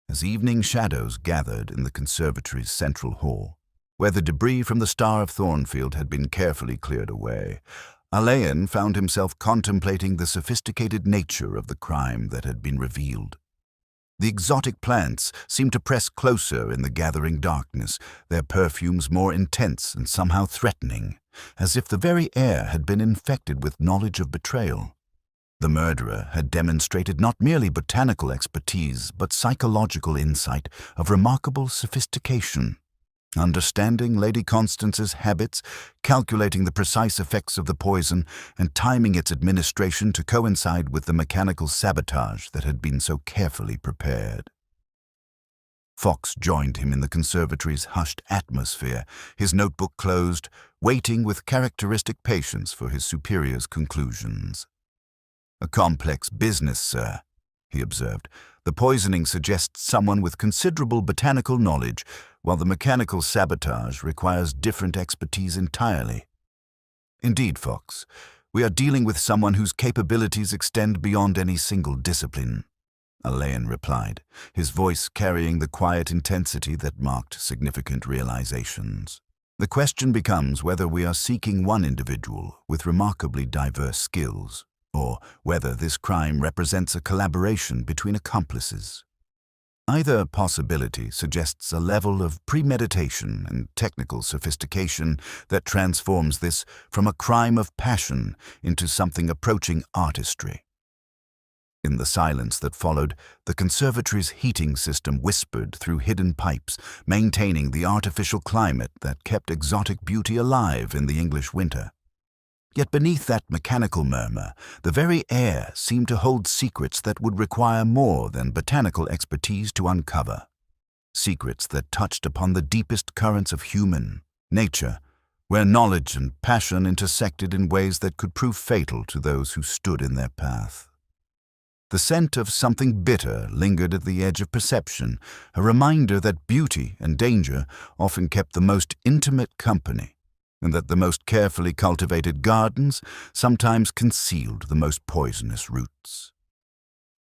As evening shadows gathered in the conservatory's central hall, where the debris from the Star of Thornfield had been carefully cleared away, Alleyn found himself contemplating the sophisticated nature of the crime that had been revealed. The exotic plants seemed to press closer in the gathering darkness, their perfumes more intense and somehow threatening, as if the very air had been infected with knowledge of betrayal. The murderer had demonstrated not merely botanical expertise, but psychological insight of remarkable sophistication. Understanding Lady Constance's habits, calculating the precise effects of the poison, and timing its administration to coincide with the mechanical sabotage that had been so carefully prepared. Fox joined him in the conservatory's hushed atmosphere, his notebook closed, waiting with characteristic patience for his superior's conclusions. "A complex business, sir," he observed. "The poisoning suggests someone with considerable botanical knowledge, while the mechanical sabotage requires different expertise entirely." "Indeed, Fox. We are dealing with someone whose capabilities extend beyond any single discipline, Alleyn replied, his voice carrying the quiet intensity that marked significant realizations. The question becomes whether we are seeking one individual with remarkably diverse skills, or whether this crime represents a collaboration between accomplices. Either possibility suggests a level of premeditation and technical sophistication that transforms this from a crime of passion into something approaching artistry. In the silence that followed, the conservatory's heating system whispered through hidden pipes, maintaining the artificial climate that kept exotic beauty alive in the English winter. Yet beneath that mechanical murmur, the very air seemed to hold secrets that would require more than botanical expertise to uncover. Secrets that touched upon the deepest currents of human nature, where knowledge and passion intersected in ways that could prove fatal to those who stood in their path. The scent of something bitter lingered at the edge of perception, a reminder that beauty and danger often kept the most intimate company, and that the most carefully cultivated gardens sometimes concealed the most poisonous roots.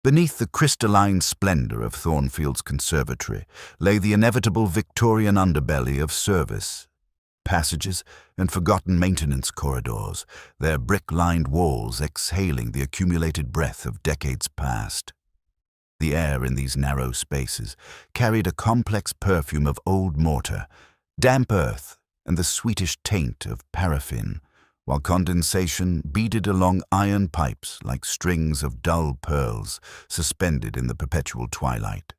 Beneath the crystalline splendor of Thornfield's conservatory lay the inevitable Victorian underbelly of service. Passages and forgotten maintenance corridors, their brick-lined walls exhaling the accumulated breath of decades past. The air in these narrow spaces carried a complex perfume of old mortar, damp earth, and the sweetish taint of paraffin, while condensation beaded along iron pipes like strings of dull pearls suspended in the perpetual twilight.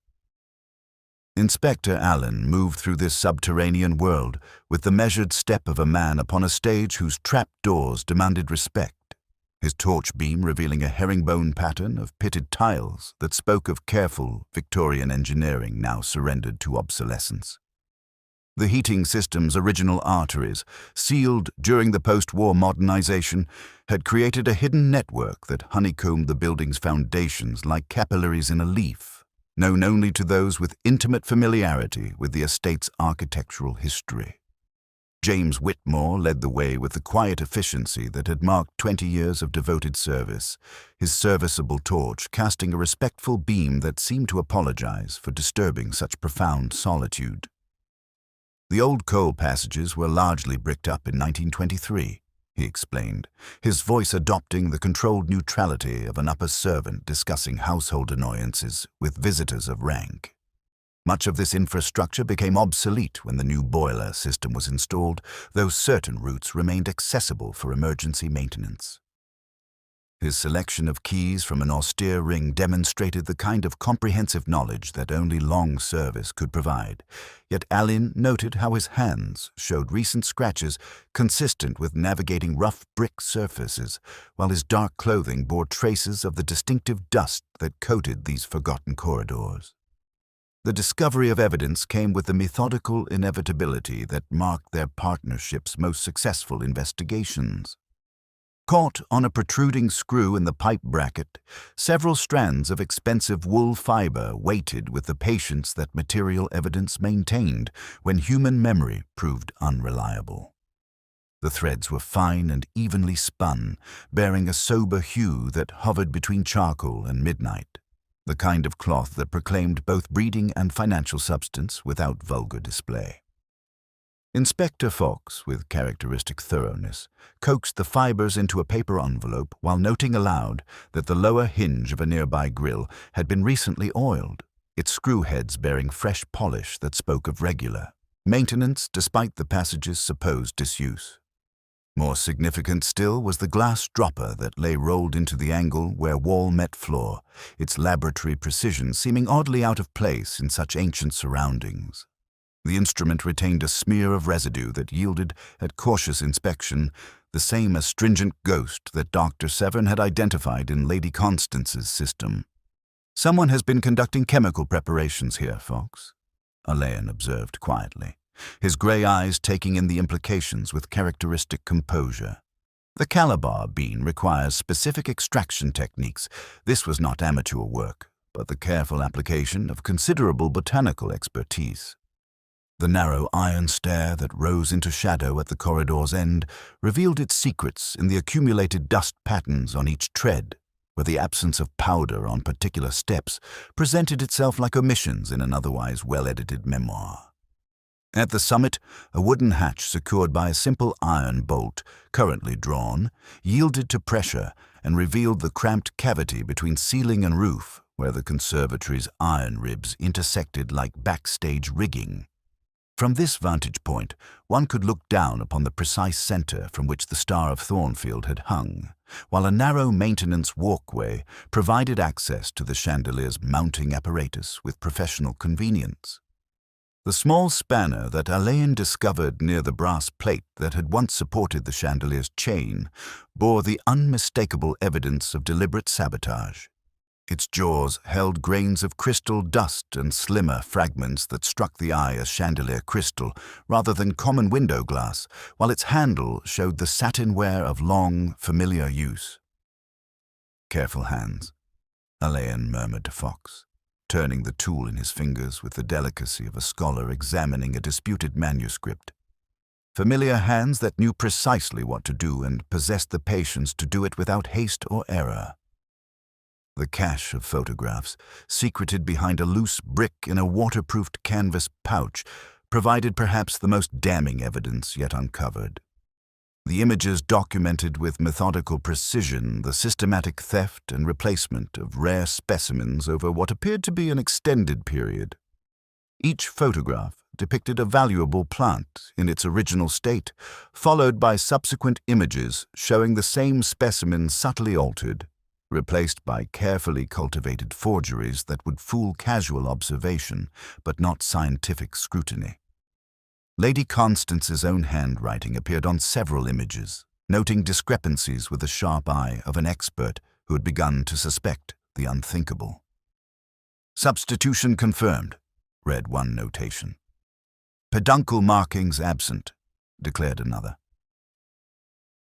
Inspector Alleyn moved through this subterranean world with the measured step of a man upon a stage whose trap-doors demanded respect, his torch beam revealing a herringbone pattern of pitted tiles that spoke of careful Victorian engineering now surrendered to obsolescence. The heating system's original arteries, sealed during the post-war modernization, had created a hidden network that honeycombed the building's foundations like capillaries in a leaf, known only to those with intimate familiarity with the estate's architectural history. James Whitmore led the way with the quiet efficiency that had marked 20 years of devoted service, his serviceable torch casting a respectful beam that seemed to apologize for disturbing such profound solitude. The old coal passages were largely bricked up in 1923, he explained, his voice adopting the controlled neutrality of an upper servant discussing household annoyances with visitors of rank. Much of this infrastructure became obsolete when the new boiler system was installed, though certain routes remained accessible for emergency maintenance. His selection of keys from an austere ring demonstrated the kind of comprehensive knowledge that only long service could provide, yet Alleyn noted how his hands showed recent scratches consistent with navigating rough brick surfaces, while his dark clothing bore traces of the distinctive dust that coated these forgotten corridors. The discovery of evidence came with the methodical inevitability that marked their partnership's most successful investigations. Caught on a protruding screw in the pipe bracket, several strands of expensive wool fiber waited with the patience that material evidence maintained when human memory proved unreliable. The threads were fine and evenly spun, bearing a sober hue that hovered between charcoal and midnight, the kind of cloth that proclaimed both breeding and financial substance without vulgar display. Inspector Fox, with characteristic thoroughness, coaxed the fibers into a paper envelope while noting aloud that the lower hinge of a nearby grill had been recently oiled, its screw heads bearing fresh polish that spoke of regular maintenance despite the passage's supposed disuse. More significant still was the glass dropper that lay rolled into the angle where wall met floor, its laboratory precision seeming oddly out of place in such ancient surroundings. The instrument retained a smear of residue that yielded, at cautious inspection, the same astringent ghost that Dr. Severn had identified in Lady Constance's system. "Someone has been conducting chemical preparations here, Fox," Alleyn observed quietly, his grey eyes taking in the implications with characteristic composure. The Calabar bean requires specific extraction techniques. This was not amateur work, but the careful application of considerable botanical expertise. The narrow iron stair that rose into shadow at the corridor's end revealed its secrets in the accumulated dust patterns on each tread, where the absence of powder on particular steps presented itself like omissions in an otherwise well-edited memoir. At the summit, a wooden hatch secured by a simple iron bolt, currently drawn, yielded to pressure and revealed the cramped cavity between ceiling and roof, where the conservatory's iron ribs intersected like backstage rigging. From this vantage point, one could look down upon the precise center from which the Star of Thornfield had hung, while a narrow maintenance walkway provided access to the chandelier's mounting apparatus with professional convenience. The small spanner that Alleyn discovered near the brass plate that had once supported the chandelier's chain bore the unmistakable evidence of deliberate sabotage. Its jaws held grains of crystal dust and slimmer fragments that struck the eye as chandelier crystal rather than common window glass, while its handle showed the satin wear of long, familiar use. "Careful hands," Alleyn murmured to Fox, turning the tool in his fingers with the delicacy of a scholar examining a disputed manuscript. Familiar hands that knew precisely what to do and possessed the patience to do it without haste or error. The cache of photographs, secreted behind a loose brick in a waterproofed canvas pouch, provided perhaps the most damning evidence yet uncovered. The images documented with methodical precision the systematic theft and replacement of rare specimens over what appeared to be an extended period. Each photograph depicted a valuable plant in its original state, followed by subsequent images showing the same specimen subtly altered, replaced by carefully cultivated forgeries that would fool casual observation but not scientific scrutiny. Lady Constance's own handwriting appeared on several images, noting discrepancies with the sharp eye of an expert who had begun to suspect the unthinkable. "Substitution confirmed," read one notation. "Peduncle markings absent," declared another.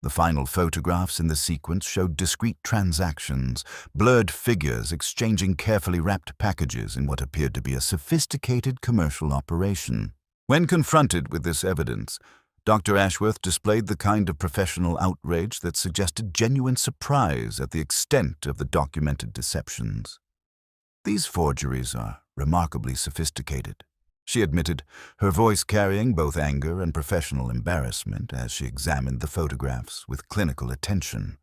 The final photographs in the sequence showed discrete transactions, blurred figures exchanging carefully wrapped packages in what appeared to be a sophisticated commercial operation. When confronted with this evidence, Dr. Ashworth displayed the kind of professional outrage that suggested genuine surprise at the extent of the documented deceptions. "These forgeries are remarkably sophisticated," she admitted, her voice carrying both anger and professional embarrassment as she examined the photographs with clinical attention.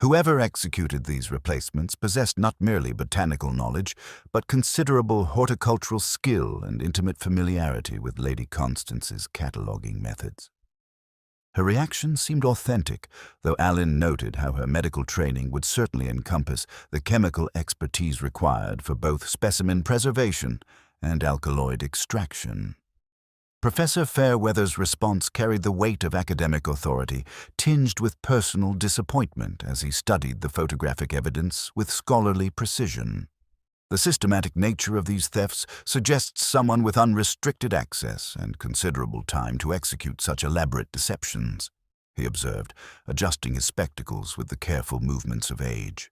Whoever executed these replacements possessed not merely botanical knowledge, but considerable horticultural skill and intimate familiarity with Lady Constance's cataloguing methods. Her reaction seemed authentic, though Alleyn noted how her medical training would certainly encompass the chemical expertise required for both specimen preservation and alkaloid extraction. Professor Fairweather's response carried the weight of academic authority, tinged with personal disappointment as he studied the photographic evidence with scholarly precision. "The systematic nature of these thefts suggests someone with unrestricted access and considerable time to execute such elaborate deceptions," he observed, adjusting his spectacles with the careful movements of age.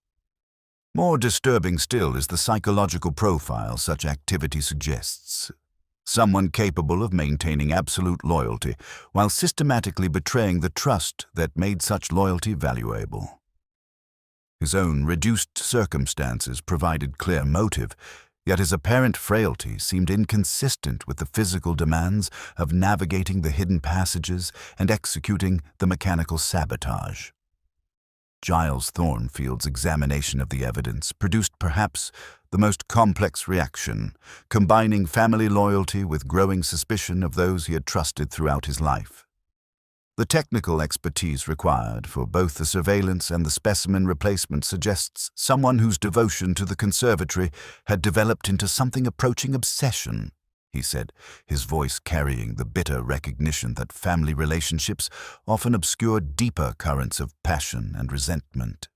"More disturbing still is the psychological profile such activity suggests. Someone capable of maintaining absolute loyalty while systematically betraying the trust that made such loyalty valuable." His own reduced circumstances provided clear motive, yet his apparent frailty seemed inconsistent with the physical demands of navigating the hidden passages and executing the mechanical sabotage. Giles Thornfield's examination of the evidence produced perhaps the most complex reaction, combining family loyalty with growing suspicion of those he had trusted throughout his life. The technical expertise required for both the surveillance and the specimen replacement suggests someone whose devotion to the conservatory had developed into something approaching obsession, he said, his voice carrying the bitter recognition that family relationships often obscure deeper currents of passion and resentment.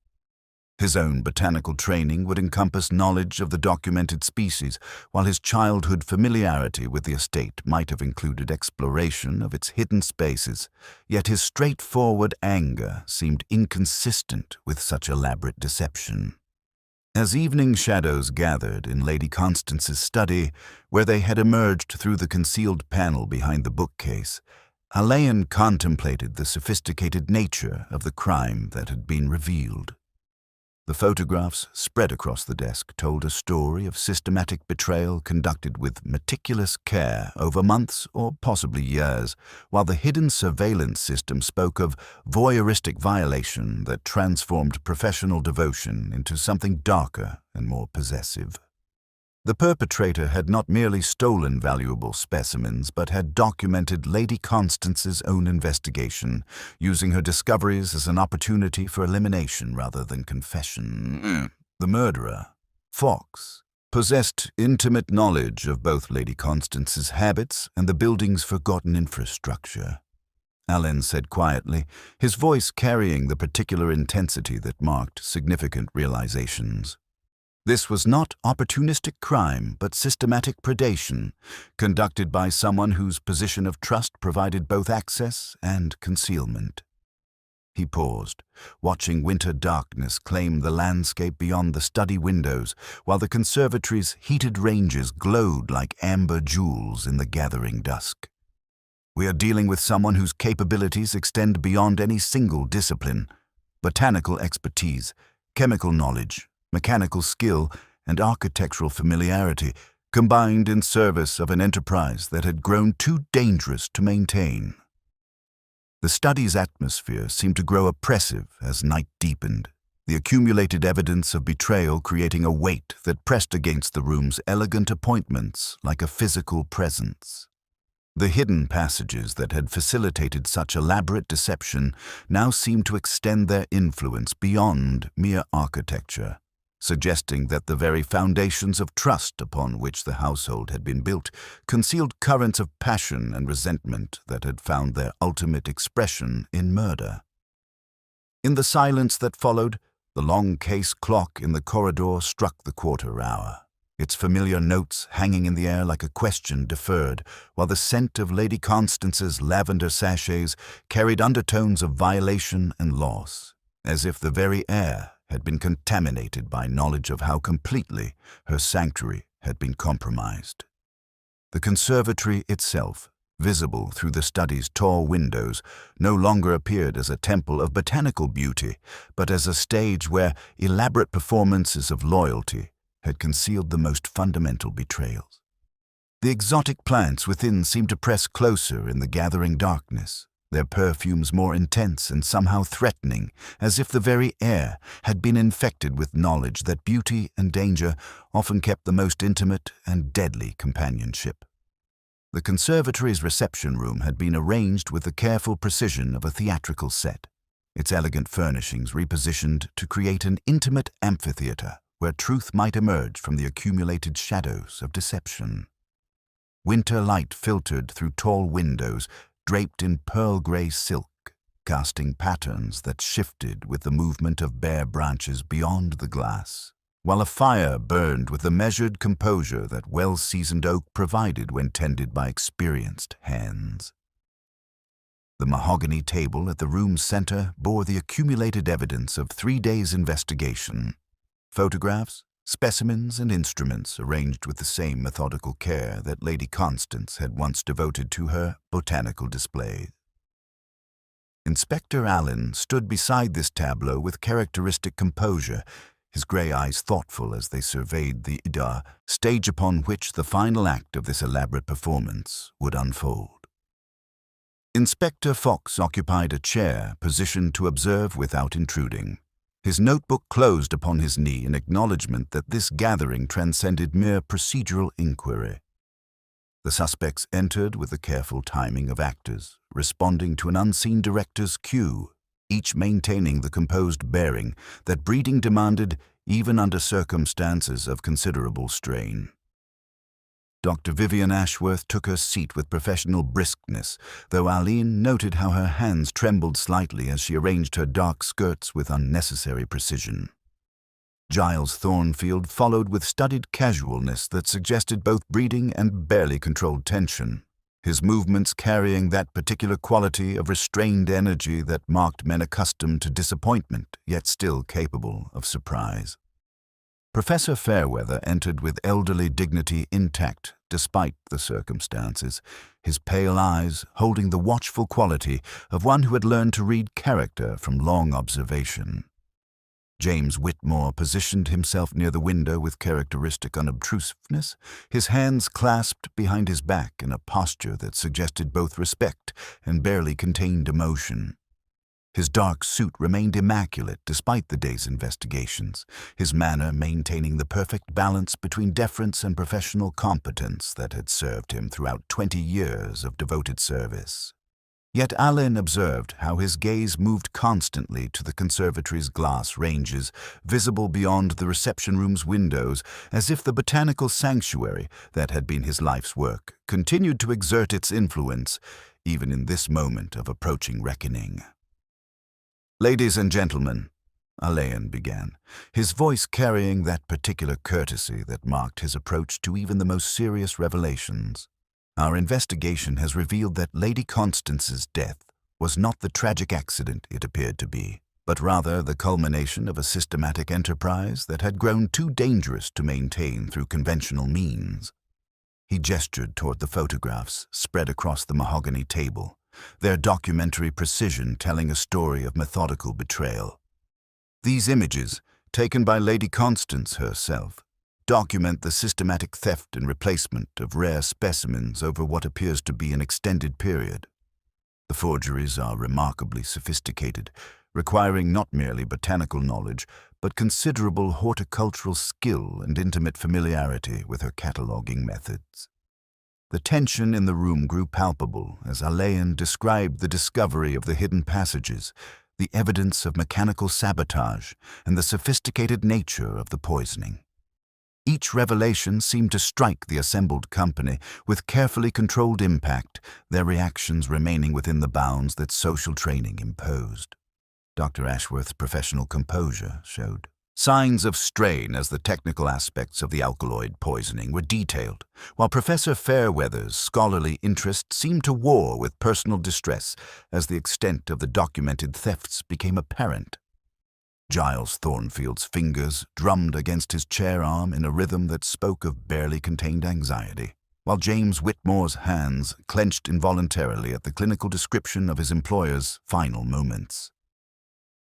His own botanical training would encompass knowledge of the documented species, while his childhood familiarity with the estate might have included exploration of its hidden spaces, yet his straightforward anger seemed inconsistent with such elaborate deception. As evening shadows gathered in Lady Constance's study, where they had emerged through the concealed panel behind the bookcase, Alleyn contemplated the sophisticated nature of the crime that had been revealed. The photographs spread across the desk told a story of systematic betrayal conducted with meticulous care over months or possibly years, while the hidden surveillance system spoke of voyeuristic violation that transformed professional devotion into something darker and more possessive. The perpetrator had not merely stolen valuable specimens, but had documented Lady Constance's own investigation, using her discoveries as an opportunity for elimination rather than confession. The murderer, Fox, possessed intimate knowledge of both Lady Constance's habits and the building's forgotten infrastructure. Alleyn said quietly, his voice carrying the particular intensity that marked significant realizations. This was not opportunistic crime, but systematic predation, conducted by someone whose position of trust provided both access and concealment. He paused, watching winter darkness claim the landscape beyond the study windows, while the conservatory's heated ranges glowed like amber jewels in the gathering dusk. We are dealing with someone whose capabilities extend beyond any single discipline. Botanical expertise, chemical knowledge, mechanical skill, and architectural familiarity combined in service of an enterprise that had grown too dangerous to maintain. The study's atmosphere seemed to grow oppressive as night deepened, the accumulated evidence of betrayal creating a weight that pressed against the room's elegant appointments like a physical presence. The hidden passages that had facilitated such elaborate deception now seemed to extend their influence beyond mere architecture, suggesting that the very foundations of trust upon which the household had been built concealed currents of passion and resentment that had found their ultimate expression in murder. In the silence that followed, the long case clock in the corridor struck the quarter hour, its familiar notes hanging in the air like a question deferred, while the scent of Lady Constance's lavender sachets carried undertones of violation and loss, as if the very air had been contaminated by knowledge of how completely her sanctuary had been compromised. The conservatory itself, visible through the study's tall windows, no longer appeared as a temple of botanical beauty, but as a stage where elaborate performances of loyalty had concealed the most fundamental betrayals. The exotic plants within seemed to press closer in the gathering darkness, their perfumes more intense and somehow threatening, as if the very air had been infected with knowledge that beauty and danger often kept the most intimate and deadly companionship. The conservatory's reception room had been arranged with the careful precision of a theatrical set, its elegant furnishings repositioned to create an intimate amphitheater where truth might emerge from the accumulated shadows of deception. Winter light filtered through tall windows, draped in pearl-gray silk, casting patterns that shifted with the movement of bare branches beyond the glass, while a fire burned with the measured composure that well-seasoned oak provided when tended by experienced hands. The mahogany table at the room's center bore the accumulated evidence of 3 days' investigation. Photographs, specimens, and instruments arranged with the same methodical care that Lady Constance had once devoted to her botanical displays. Inspector Alleyn stood beside this tableau with characteristic composure, his grey eyes thoughtful as they surveyed the stage upon which the final act of this elaborate performance would unfold. Inspector Fox occupied a chair positioned to observe without intruding. His notebook closed upon his knee in acknowledgement that this gathering transcended mere procedural inquiry. The suspects entered with the careful timing of actors, responding to an unseen director's cue, each maintaining the composed bearing that breeding demanded even under circumstances of considerable strain. Dr. Vivian Ashworth took her seat with professional briskness, though Alleyn noted how her hands trembled slightly as she arranged her dark skirts with unnecessary precision. Giles Thornfield followed with studied casualness that suggested both breeding and barely controlled tension, his movements carrying that particular quality of restrained energy that marked men accustomed to disappointment, yet still capable of surprise. Professor Fairweather entered with elderly dignity intact despite the circumstances, his pale eyes holding the watchful quality of one who had learned to read character from long observation. James Whitmore positioned himself near the window with characteristic unobtrusiveness, his hands clasped behind his back in a posture that suggested both respect and barely contained emotion. His dark suit remained immaculate despite the day's investigations, his manner maintaining the perfect balance between deference and professional competence that had served him throughout 20 years of devoted service. Yet Alleyn observed how his gaze moved constantly to the conservatory's glass ranges, visible beyond the reception room's windows, as if the botanical sanctuary that had been his life's work continued to exert its influence, even in this moment of approaching reckoning. "Ladies and gentlemen," Alleyn began, his voice carrying that particular courtesy that marked his approach to even the most serious revelations. "Our investigation has revealed that Lady Constance's death was not the tragic accident it appeared to be, but rather the culmination of a systematic enterprise that had grown too dangerous to maintain through conventional means." He gestured toward the photographs spread across the mahogany table, their documentary precision telling a story of methodical betrayal. "These images, taken by Lady Constance herself, document the systematic theft and replacement of rare specimens over what appears to be an extended period. The forgeries are remarkably sophisticated, requiring not merely botanical knowledge, but considerable horticultural skill and intimate familiarity with her cataloging methods." The tension in the room grew palpable as Alleyn described the discovery of the hidden passages, the evidence of mechanical sabotage, and the sophisticated nature of the poisoning. Each revelation seemed to strike the assembled company with carefully controlled impact, their reactions remaining within the bounds that social training imposed. Dr. Ashworth's professional composure showed signs of strain as the technical aspects of the alkaloid poisoning were detailed, while Professor Fairweather's scholarly interest seemed to war with personal distress as the extent of the documented thefts became apparent. Giles Thornfield's fingers drummed against his chair arm in a rhythm that spoke of barely contained anxiety, while James Whitmore's hands clenched involuntarily at the clinical description of his employer's final moments.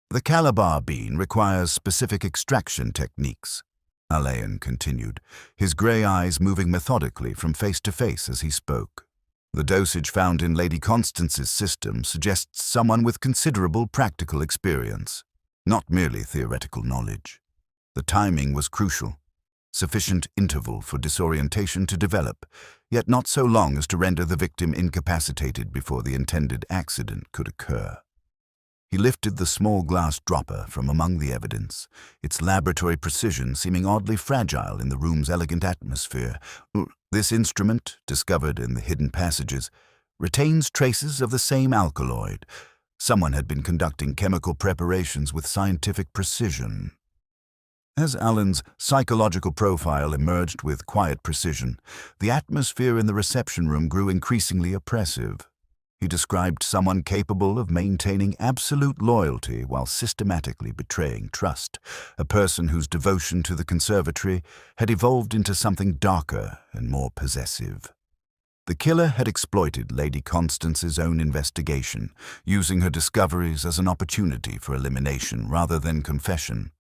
"The Calabar bean requires specific extraction techniques," Alleyn continued, his grey eyes moving methodically from face to face as he spoke. "The dosage found in Lady Constance's system suggests someone with considerable practical experience, not merely theoretical knowledge. The timing was crucial, sufficient interval for disorientation to develop, yet not so long as to render the victim incapacitated before the intended accident could occur." He lifted the small glass dropper from among the evidence, its laboratory precision seeming oddly fragile in the room's elegant atmosphere. "This instrument, discovered in the hidden passages, retains traces of the same alkaloid. Someone had been conducting chemical preparations with scientific precision." As Alleyn's psychological profile emerged with quiet precision, the atmosphere in the reception room grew increasingly oppressive. He described someone capable of maintaining absolute loyalty while systematically betraying trust, a person whose devotion to the conservatory had evolved into something darker and more possessive. The killer had exploited Lady Constance's own investigation, using her discoveries as an opportunity for elimination rather than confession,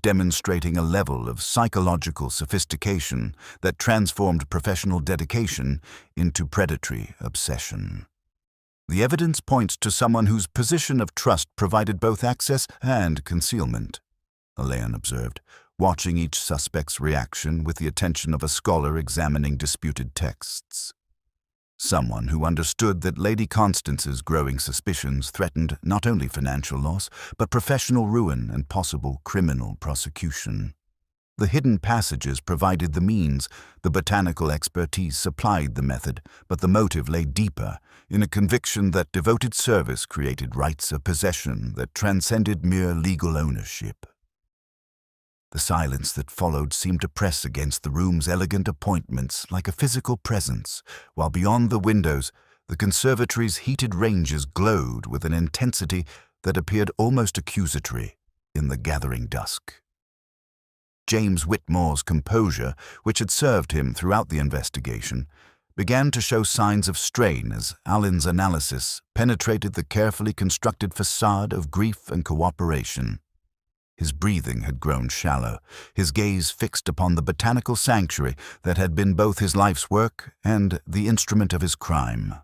demonstrating a level of psychological sophistication that transformed professional dedication into predatory obsession. "The evidence points to someone whose position of trust provided both access and concealment," Alleyn observed, watching each suspect's reaction with the attention of a scholar examining disputed texts. "Someone who understood that Lady Constance's growing suspicions threatened not only financial loss, but professional ruin and possible criminal prosecution. The hidden passages provided the means, the botanical expertise supplied the method, but the motive lay deeper, in a conviction that devoted service created rights of possession that transcended mere legal ownership." The silence that followed seemed to press against the room's elegant appointments like a physical presence, while beyond the windows, the conservatory's heated ranges glowed with an intensity that appeared almost accusatory in the gathering dusk. James Whitmore's composure, which had served him throughout the investigation, began to show signs of strain as Alleyn's analysis penetrated the carefully constructed facade of grief and cooperation. His breathing had grown shallow, his gaze fixed upon the botanical sanctuary that had been both his life's work and the instrument of his crime.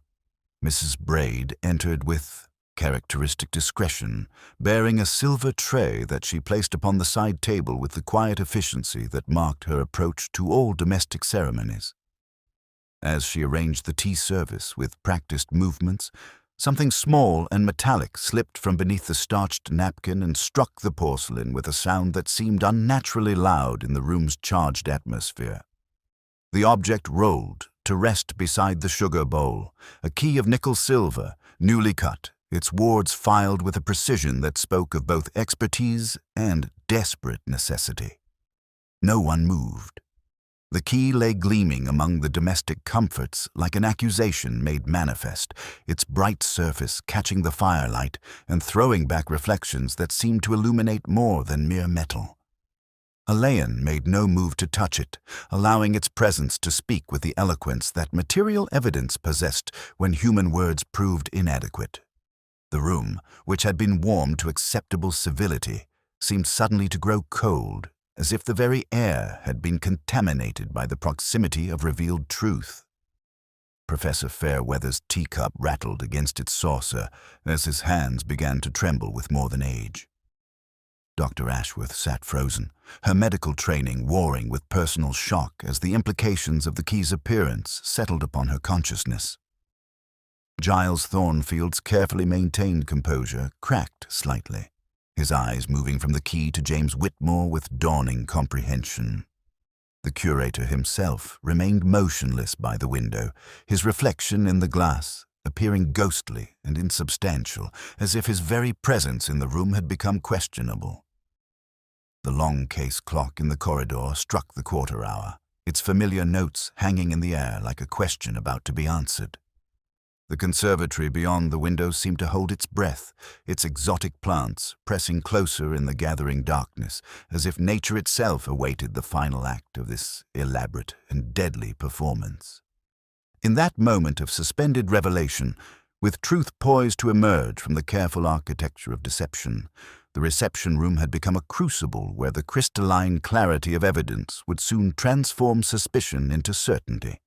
Mrs. Braid entered with characteristic discretion, bearing a silver tray that she placed upon the side table with the quiet efficiency that marked her approach to all domestic ceremonies. As she arranged the tea service with practiced movements, something small and metallic slipped from beneath the starched napkin and struck the porcelain with a sound that seemed unnaturally loud in the room's charged atmosphere. The object rolled to rest beside the sugar bowl, a key of nickel silver, newly cut, its wards filed with a precision that spoke of both expertise and desperate necessity. No one moved. The key lay gleaming among the domestic comforts like an accusation made manifest, its bright surface catching the firelight and throwing back reflections that seemed to illuminate more than mere metal. Alleyn made no move to touch it, allowing its presence to speak with the eloquence that material evidence possessed when human words proved inadequate. The room, which had been warmed to acceptable civility, seemed suddenly to grow cold, as if the very air had been contaminated by the proximity of revealed truth. Professor Fairweather's teacup rattled against its saucer as his hands began to tremble with more than age. Dr. Ashworth sat frozen, her medical training warring with personal shock as the implications of the key's appearance settled upon her consciousness. Giles Thornfield's carefully maintained composure cracked slightly, his eyes moving from the key to James Whitmore with dawning comprehension. The curator himself remained motionless by the window, his reflection in the glass appearing ghostly and insubstantial, as if his very presence in the room had become questionable. The long case clock in the corridor struck the quarter hour, its familiar notes hanging in the air like a question about to be answered. The conservatory beyond the window seemed to hold its breath, its exotic plants pressing closer in the gathering darkness, as if nature itself awaited the final act of this elaborate and deadly performance. In that moment of suspended revelation, with truth poised to emerge from the careful architecture of deception, the reception room had become a crucible where the crystalline clarity of evidence would soon transform suspicion into certainty,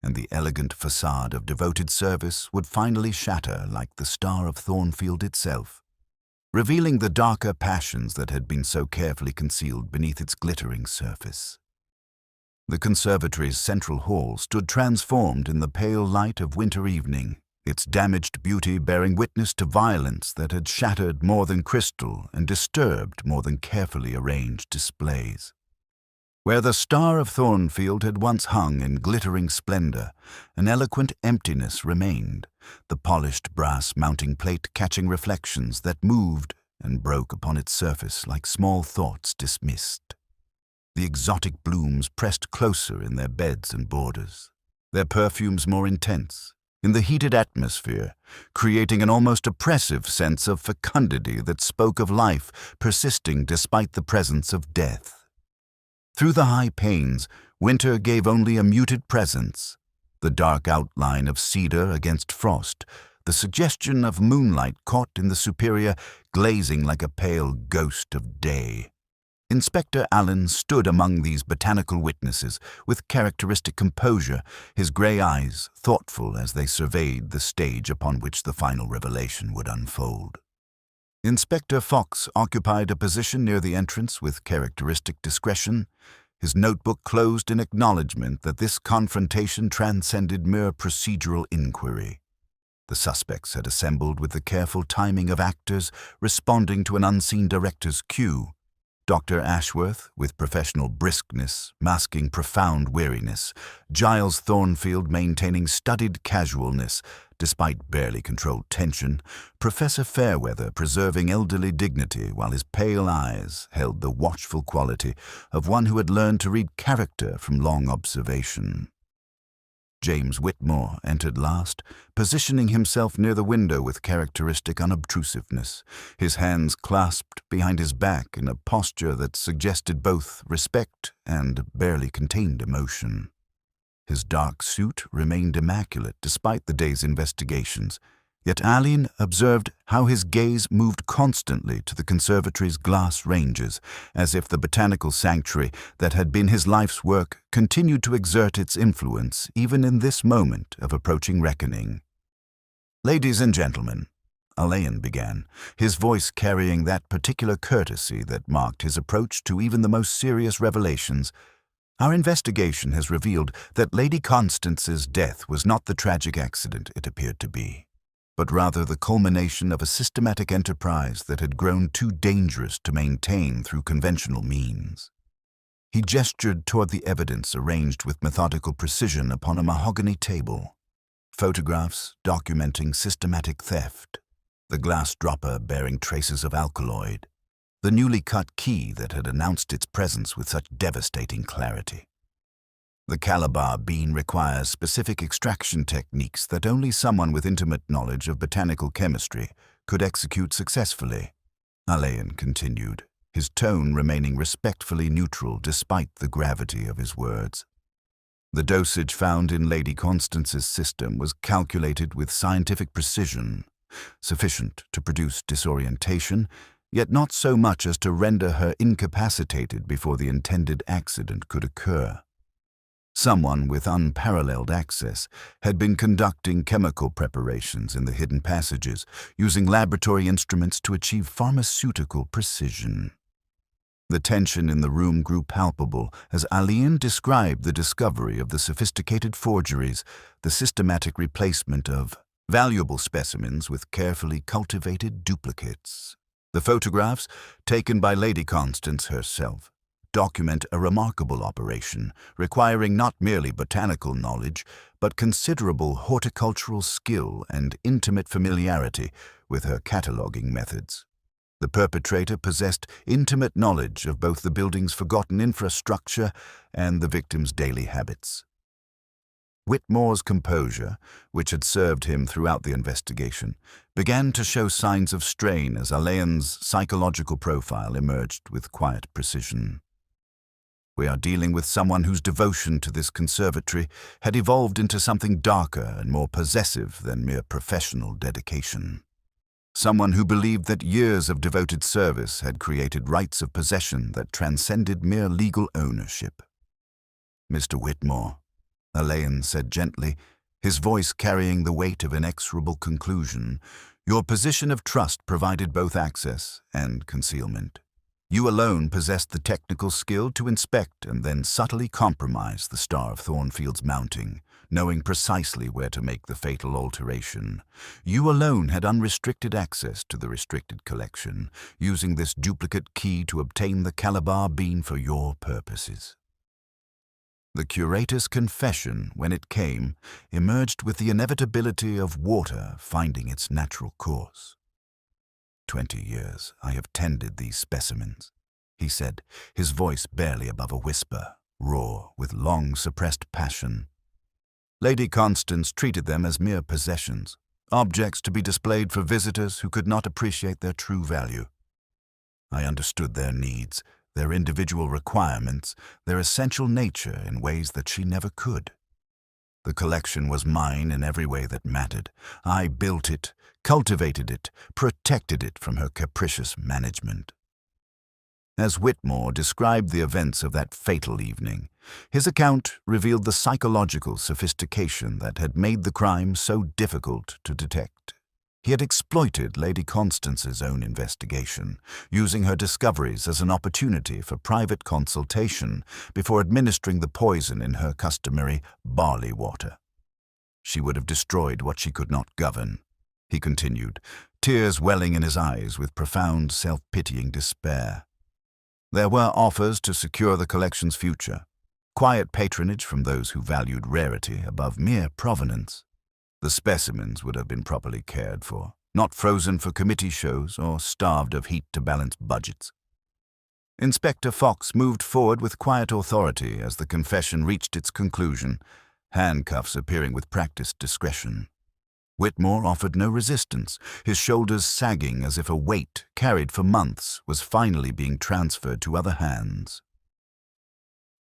and the elegant facade of devoted service would finally shatter like the star of Thornfield itself, revealing the darker passions that had been so carefully concealed beneath its glittering surface. The conservatory's central hall stood transformed in the pale light of winter evening, its damaged beauty bearing witness to violence that had shattered more than crystal and disturbed more than carefully arranged displays. Where the star of Thornfield had once hung in glittering splendor, an eloquent emptiness remained, the polished brass mounting plate catching reflections that moved and broke upon its surface like small thoughts dismissed. The exotic blooms pressed closer in their beds and borders, their perfumes more intense, in the heated atmosphere, creating an almost oppressive sense of fecundity that spoke of life persisting despite the presence of death. Through the high panes, winter gave only a muted presence, the dark outline of cedar against frost, the suggestion of moonlight caught in the superior glazing like a pale ghost of day. Inspector Alleyn stood among these botanical witnesses with characteristic composure, his grey eyes thoughtful as they surveyed the stage upon which the final revelation would unfold. Inspector Fox occupied a position near the entrance with characteristic discretion, his notebook closed in acknowledgement that this confrontation transcended mere procedural inquiry. The suspects had assembled with the careful timing of actors responding to an unseen director's cue. Dr. Ashworth, with professional briskness, masking profound weariness, Giles Thornfield maintaining studied casualness, despite barely controlled tension, Professor Fairweather preserving elderly dignity while his pale eyes held the watchful quality of one who had learned to read character from long observation. James Whitmore entered last, positioning himself near the window with characteristic unobtrusiveness, his hands clasped behind his back in a posture that suggested both respect and barely contained emotion. His dark suit remained immaculate despite the day's investigations, yet Alleyn observed how his gaze moved constantly to the conservatory's glass ranges, as if the botanical sanctuary that had been his life's work continued to exert its influence even in this moment of approaching reckoning. "Ladies and gentlemen," Alleyn began, his voice carrying that particular courtesy that marked his approach to even the most serious revelations, "our investigation has revealed that Lady Constance's death was not the tragic accident it appeared to be, but rather the culmination of a systematic enterprise that had grown too dangerous to maintain through conventional means." He gestured toward the evidence arranged with methodical precision upon a mahogany table. Photographs documenting systematic theft, the glass dropper bearing traces of alkaloid, the newly cut key that had announced its presence with such devastating clarity. The Calabar bean requires specific extraction techniques that only someone with intimate knowledge of botanical chemistry could execute successfully, Alleyn continued, his tone remaining respectfully neutral despite the gravity of his words. The dosage found in Lady Constance's system was calculated with scientific precision, sufficient to produce disorientation, yet not so much as to render her incapacitated before the intended accident could occur. Someone with unparalleled access had been conducting chemical preparations in the hidden passages, using laboratory instruments to achieve pharmaceutical precision. The tension in the room grew palpable as Alleyn described the discovery of the sophisticated forgeries, the systematic replacement of valuable specimens with carefully cultivated duplicates. The photographs, taken by Lady Constance herself, document a remarkable operation requiring not merely botanical knowledge, but considerable horticultural skill and intimate familiarity with her cataloguing methods. The perpetrator possessed intimate knowledge of both the building's forgotten infrastructure and the victim's daily habits. Whitmore's composure, which had served him throughout the investigation, began to show signs of strain as Alleyn's psychological profile emerged with quiet precision. "We are dealing with someone whose devotion to this conservatory had evolved into something darker and more possessive than mere professional dedication. Someone who believed that years of devoted service had created rights of possession that transcended mere legal ownership." "Mr. Whitmore," Alleyn said gently, his voice carrying the weight of inexorable conclusion, "your position of trust provided both access and concealment. You alone possessed the technical skill to inspect and then subtly compromise the Star of Thornfield's mounting, knowing precisely where to make the fatal alteration. You alone had unrestricted access to the restricted collection, using this duplicate key to obtain the Calabar bean for your purposes." The curator's confession, when it came, emerged with the inevitability of water finding its natural course. 20 years I have tended these specimens," he said, his voice barely above a whisper, raw with long-suppressed passion. "Lady Constance treated them as mere possessions, objects to be displayed for visitors who could not appreciate their true value. I understood their needs, their individual requirements, their essential nature in ways that she never could. The collection was mine in every way that mattered. I built it, cultivated it, protected it from her capricious management." As Whitmore described the events of that fatal evening, his account revealed the psychological sophistication that had made the crime so difficult to detect. He had exploited Lady Constance's own investigation, using her discoveries as an opportunity for private consultation before administering the poison in her customary barley water. "She would have destroyed what she could not govern," he continued, tears welling in his eyes with profound self-pitying despair. "There were offers to secure the collection's future, quiet patronage from those who valued rarity above mere provenance. The specimens would have been properly cared for, not frozen for committee shows or starved of heat to balance budgets." Inspector Fox moved forward with quiet authority as the confession reached its conclusion, handcuffs appearing with practiced discretion. Whitmore offered no resistance, his shoulders sagging as if a weight carried for months was finally being transferred to other hands.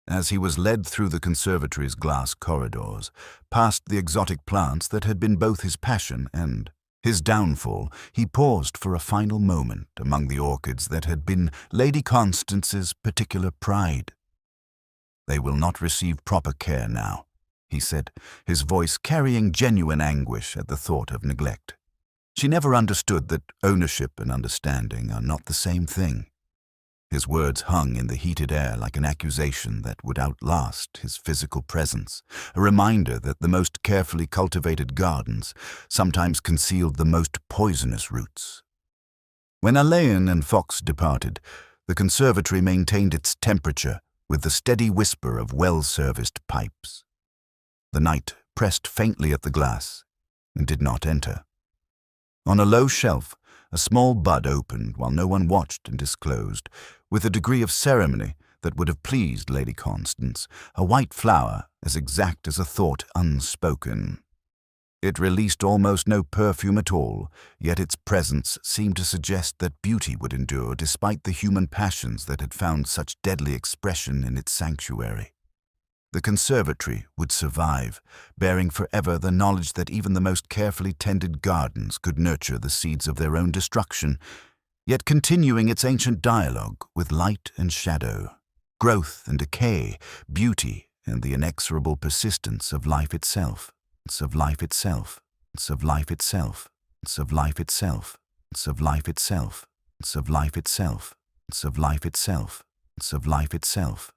As he was led through the conservatory's glass corridors, past the exotic plants that had been both his passion and his downfall, he paused for a final moment among the orchids that had been Lady Constance's particular pride. "They will not receive proper care now," he said, his voice carrying genuine anguish at the thought of neglect. She never understood that ownership and understanding are not the same thing. His words hung in the heated air like an accusation that would outlast his physical presence, a reminder that the most carefully cultivated gardens sometimes concealed the most poisonous roots. When Alleyn and Fox departed, the conservatory maintained its temperature with the steady whisper of well-serviced pipes. The night pressed faintly at the glass and did not enter. On a low shelf, a small bud opened while no one watched and disclosed, with a degree of ceremony that would have pleased Lady Constance, a white flower as exact as a thought unspoken. It released almost no perfume at all, yet its presence seemed to suggest that beauty would endure despite the human passions that had found such deadly expression in its sanctuary. The conservatory would survive, bearing forever the knowledge that even the most carefully tended gardens could nurture the seeds of their own destruction, yet continuing its ancient dialogue with light and shadow, growth and decay, beauty and the inexorable persistence of life itself, of life itself, of life itself, of life itself, of life itself, of life itself, of life itself, of life itself.